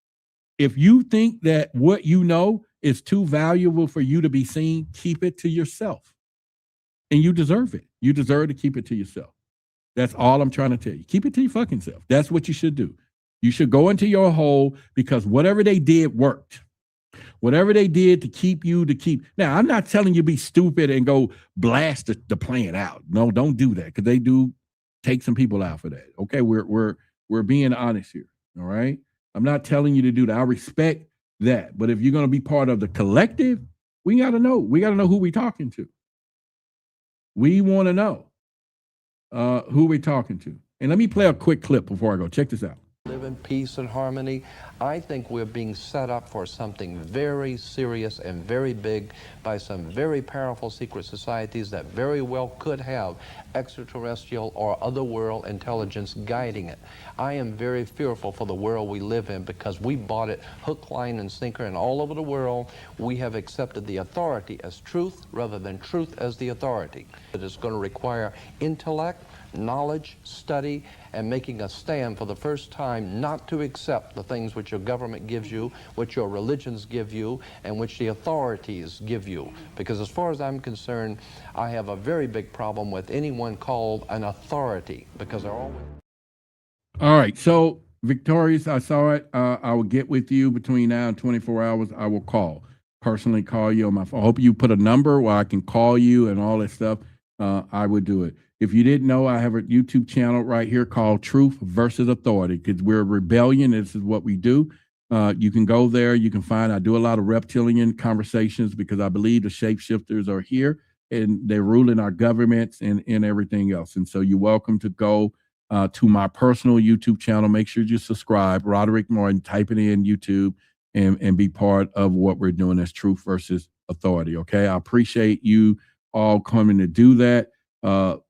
If you think that what you know is too valuable for you to be seen, keep it to yourself. And you deserve it. You deserve to keep it to yourself. That's all I'm trying to tell you. Keep it to your fucking self. That's what you should do. You should go into your hole, because whatever they did worked. Whatever they did to keep. Now, I'm not telling you be stupid and go blast the plan out. No, don't do that, because they do take some people out for that. Okay, we're being honest here. All right, I'm not telling you to do that. I respect that, but if you're going to be part of the collective, we got to know. We got to know who we're talking to. We want to know who we're talking to. And let me play a quick clip before I go. Check this out. Live in peace and harmony. I think we're being set up for something very serious and very big by some very powerful secret societies that very well could have extraterrestrial or otherworld intelligence guiding it. I am very fearful for the world we live in, because we bought it hook, line, and sinker, and all over the world we have accepted the authority as truth rather than truth as the authority. It is going to require intellect, knowledge, study, and making a stand for the first time not to accept the things which your government gives you, which your religions give you, and which the authorities give you. Because as far as I'm concerned, I have a very big problem with anyone called an authority, because they're always... All right, so Victorious, I saw it. I will get with you between now and 24 hours. I will personally call you on my phone. I hope you put a number where I can call you and all that stuff. I would do it. If you didn't know, I have a YouTube channel right here called Truth versus Authority, because we're a rebellion. This is what we do. You can go there. You can find, I do a lot of reptilian conversations, because I believe the shapeshifters are here and they're ruling our governments and everything else. And so you're welcome to go to my personal YouTube channel. Make sure you subscribe, Roderick Martin, type it in YouTube, and be part of what we're doing as Truth versus Authority. Okay. I appreciate you all coming to do that.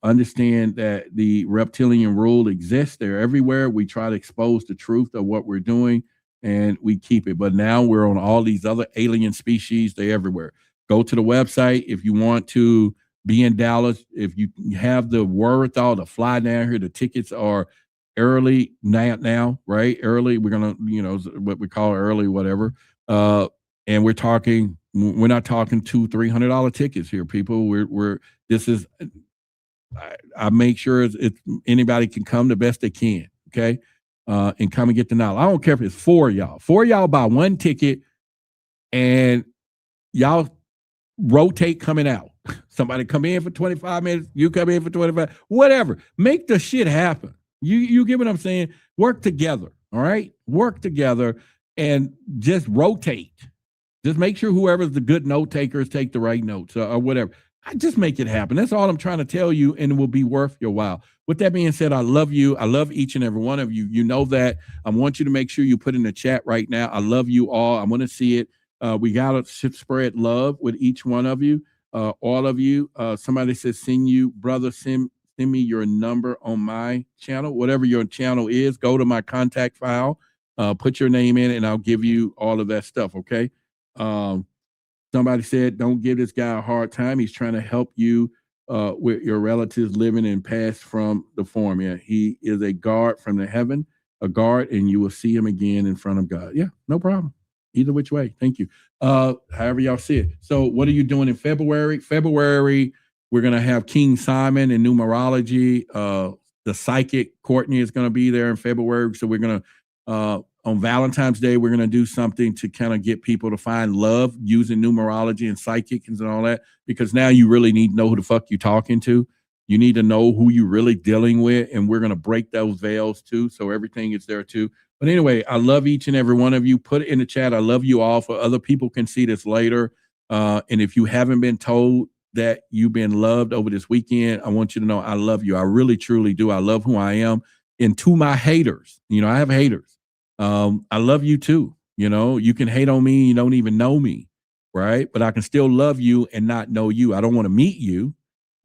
Understand that the reptilian rule exists. They're everywhere. We try to expose the truth of what we're doing, and we keep it. But now we're on all these other alien species. They're everywhere. Go to the website if you want to be in Dallas. If you have the wherewithal to fly down here, the tickets are early now, right? Early. We're gonna, what we call early, whatever. And we're not talking $200-$300 tickets here, people. This is. I make sure it's anybody can come the best they can, okay? And come and get the knowledge. I don't care if it's 4 y'all. 4 y'all buy one ticket and y'all rotate coming out. Somebody come in for 25 minutes, you come in for 25, whatever. Make the shit happen. You get what I'm saying? Work together, all right? Work together and just rotate. Just make sure whoever's the good note takers take the right notes or whatever. I just make it happen. That's all I'm trying to tell you, and it will be worth your while. With that being said, I love you. I love each and every one of you. You know that. I want you to make sure you put in the chat right now. I love you all. I want to see it. We got to spread love with each one of you, all of you. Somebody says, send me your number on my channel. Whatever your channel is, go to my contact file, put your name in, and I'll give you all of that stuff, okay? Somebody said, don't give this guy a hard time. He's trying to help you with your relatives living and passed from the form. Yeah, he is a guard from the heaven, a guard, and you will see him again in front of God. Yeah, no problem. Either which way. Thank you. However y'all see it. So what are you doing in February? February, we're going to have King Simon in numerology. The psychic Courtney is going to be there in February. So we're going to, on Valentine's Day, we're going to do something to kind of get people to find love using numerology and psychic and all that, because now you really need to know who the fuck you're talking to. You need to know who you're really dealing with, and we're going to break those veils too, so everything is there too. But anyway, I love each and every one of you. Put it in the chat. I love you all, for other people can see this later. And if you haven't been told that you've been loved over this weekend, I want you to know I love you. I really, truly do. I love who I am. And to my haters, you know, I have haters. I love you too. You know, you can hate on me. You don't even know me. Right. But I can still love you and not know you. I don't want to meet you,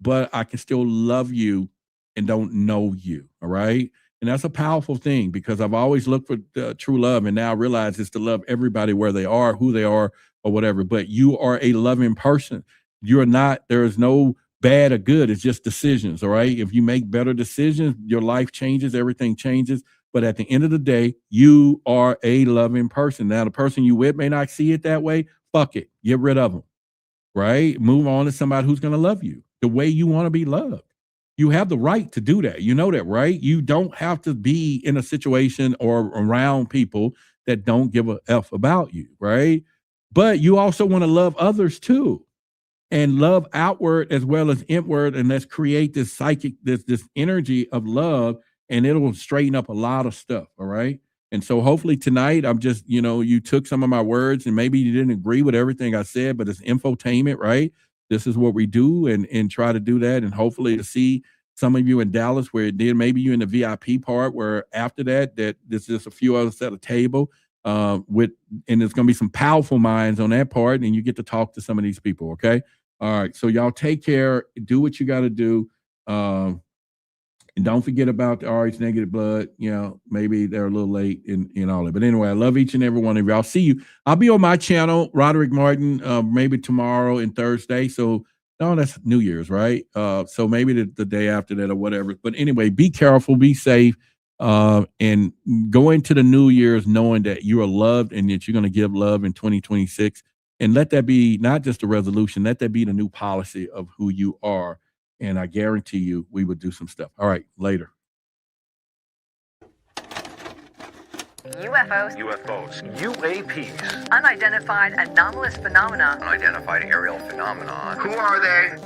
but I can still love you and don't know you. All right. And that's a powerful thing, because I've always looked for true love, and now I realize it's to love everybody where they are, who they are, or whatever. But you are a loving person. You're not, there is no bad or good. It's just decisions. All right. If you make better decisions, your life changes, everything changes. But at the end of the day, you are a loving person. Now, the person you with may not see it that way. Fuck it. Get rid of them. Right. Move on to somebody who's going to love you the way you want to be loved. You have the right to do that. You know that, right? You don't have to be in a situation or around people that don't give a F about you, right? But you also want to love others too, and love outward as well as inward. And let's create this psychic, this energy of love, and it'll straighten up a lot of stuff. All right. And so hopefully tonight, I'm just, you know, you took some of my words and maybe you didn't agree with everything I said, but it's infotainment, right? This is what we do, and try to do that. And hopefully to see some of you in Dallas where it did, maybe you in the VIP part, where after that there's just a few others at a table and there's going to be some powerful minds on that part, and you get to talk to some of these people. Okay. All right. So y'all take care, do what you got to do. And don't forget about the RH negative blood. You know, maybe they're a little late in all that. But anyway, I love each and every one of you. I'll see you. I'll be on my channel, Roderick Martin, maybe tomorrow and Thursday. So, no, that's New Year's, right? So maybe the day after that or whatever. But anyway, be careful, be safe, and go into the New Year's knowing that you are loved and that you're going to give love in 2026. And let that be not just a resolution, let that be the new policy of who you are. And I guarantee you, we would do some stuff. All right, later. UFOs. UAPs. Unidentified anomalous phenomena. Unidentified aerial phenomenon. Who are they?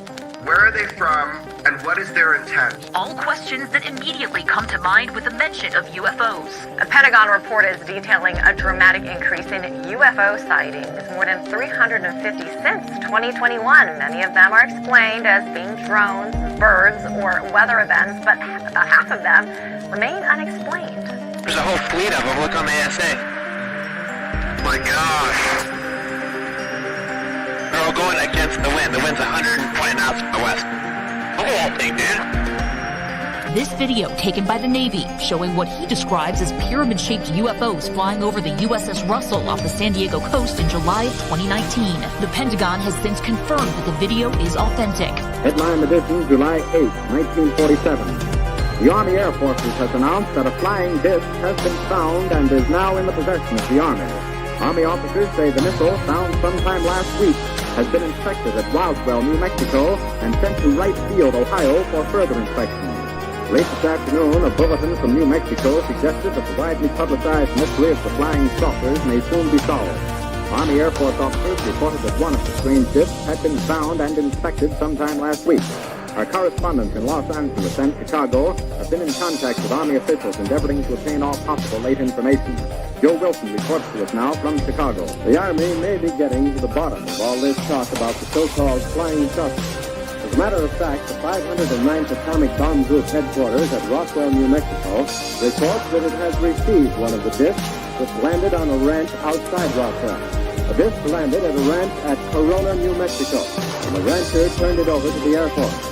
Where are they from? And what is their intent? All questions that immediately come to mind with the mention of UFOs. A Pentagon report is detailing a dramatic increase in UFO sightings, more than 350 since 2021. Many of them are explained as being drones, birds, or weather events, but about half of them remain unexplained. There's a whole fleet of them. Look on the ASA. My gosh. They're all going against the wind. The wind's 120 knots from the west. Look at that thing, dude. This video taken by the Navy showing what he describes as pyramid-shaped UFOs flying over the USS Russell off the San Diego coast in July of 2019. The Pentagon has since confirmed that the video is authentic. Headline edition, July 8, 1947. The Army Air Forces has announced that a flying disc has been found and is now in the possession of the Army. Army officers say the missile, found sometime last week, has been inspected at Roswell, New Mexico, and sent to Wright Field, Ohio, for further inspection. Late this afternoon, a bulletin from New Mexico suggested that the widely publicized mystery of the flying saucers may soon be solved. Army Air Force officers reported that one of the strange discs had been found and inspected sometime last week. Our correspondents in Los Angeles and Chicago have been in contact with Army officials endeavoring to obtain all possible late information. Joe Wilson reports to us now from Chicago. The Army may be getting to the bottom of all this talk about the so-called flying saucers. As a matter of fact, the 509th Atomic Bomb Group headquarters at Roswell, New Mexico, reports that it has received one of the discs which landed on a ranch outside Roswell. The disc landed at a ranch at Corona, New Mexico, and the rancher turned it over to the Air Force.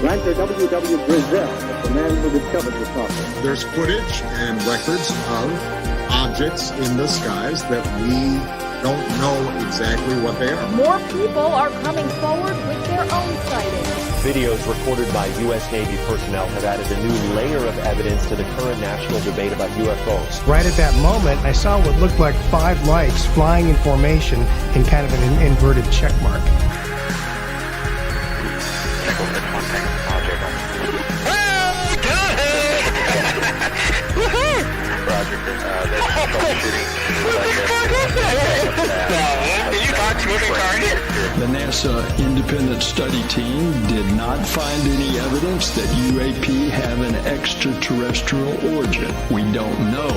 Rancher W.W. Brazil is the man who discovered the saucer. There's footage and records of objects in the skies that we don't know exactly what they are. More people are coming forward with their own sightings. Videos recorded by U.S. Navy personnel have added a new layer of evidence to the current national debate about UFOs. Right at that moment, I saw what looked like 5 lights flying in formation in kind of an inverted check mark. The NASA independent study team did not find any evidence that UAP have an extraterrestrial origin. We don't know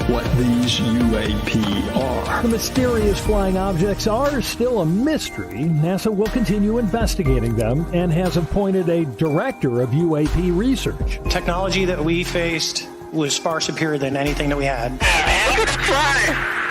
what these UAP are. The mysterious flying objects are still a mystery. NASA will continue investigating them and has appointed a director of UAP research. Technology that we faced was far superior than anything that we had. Let's try.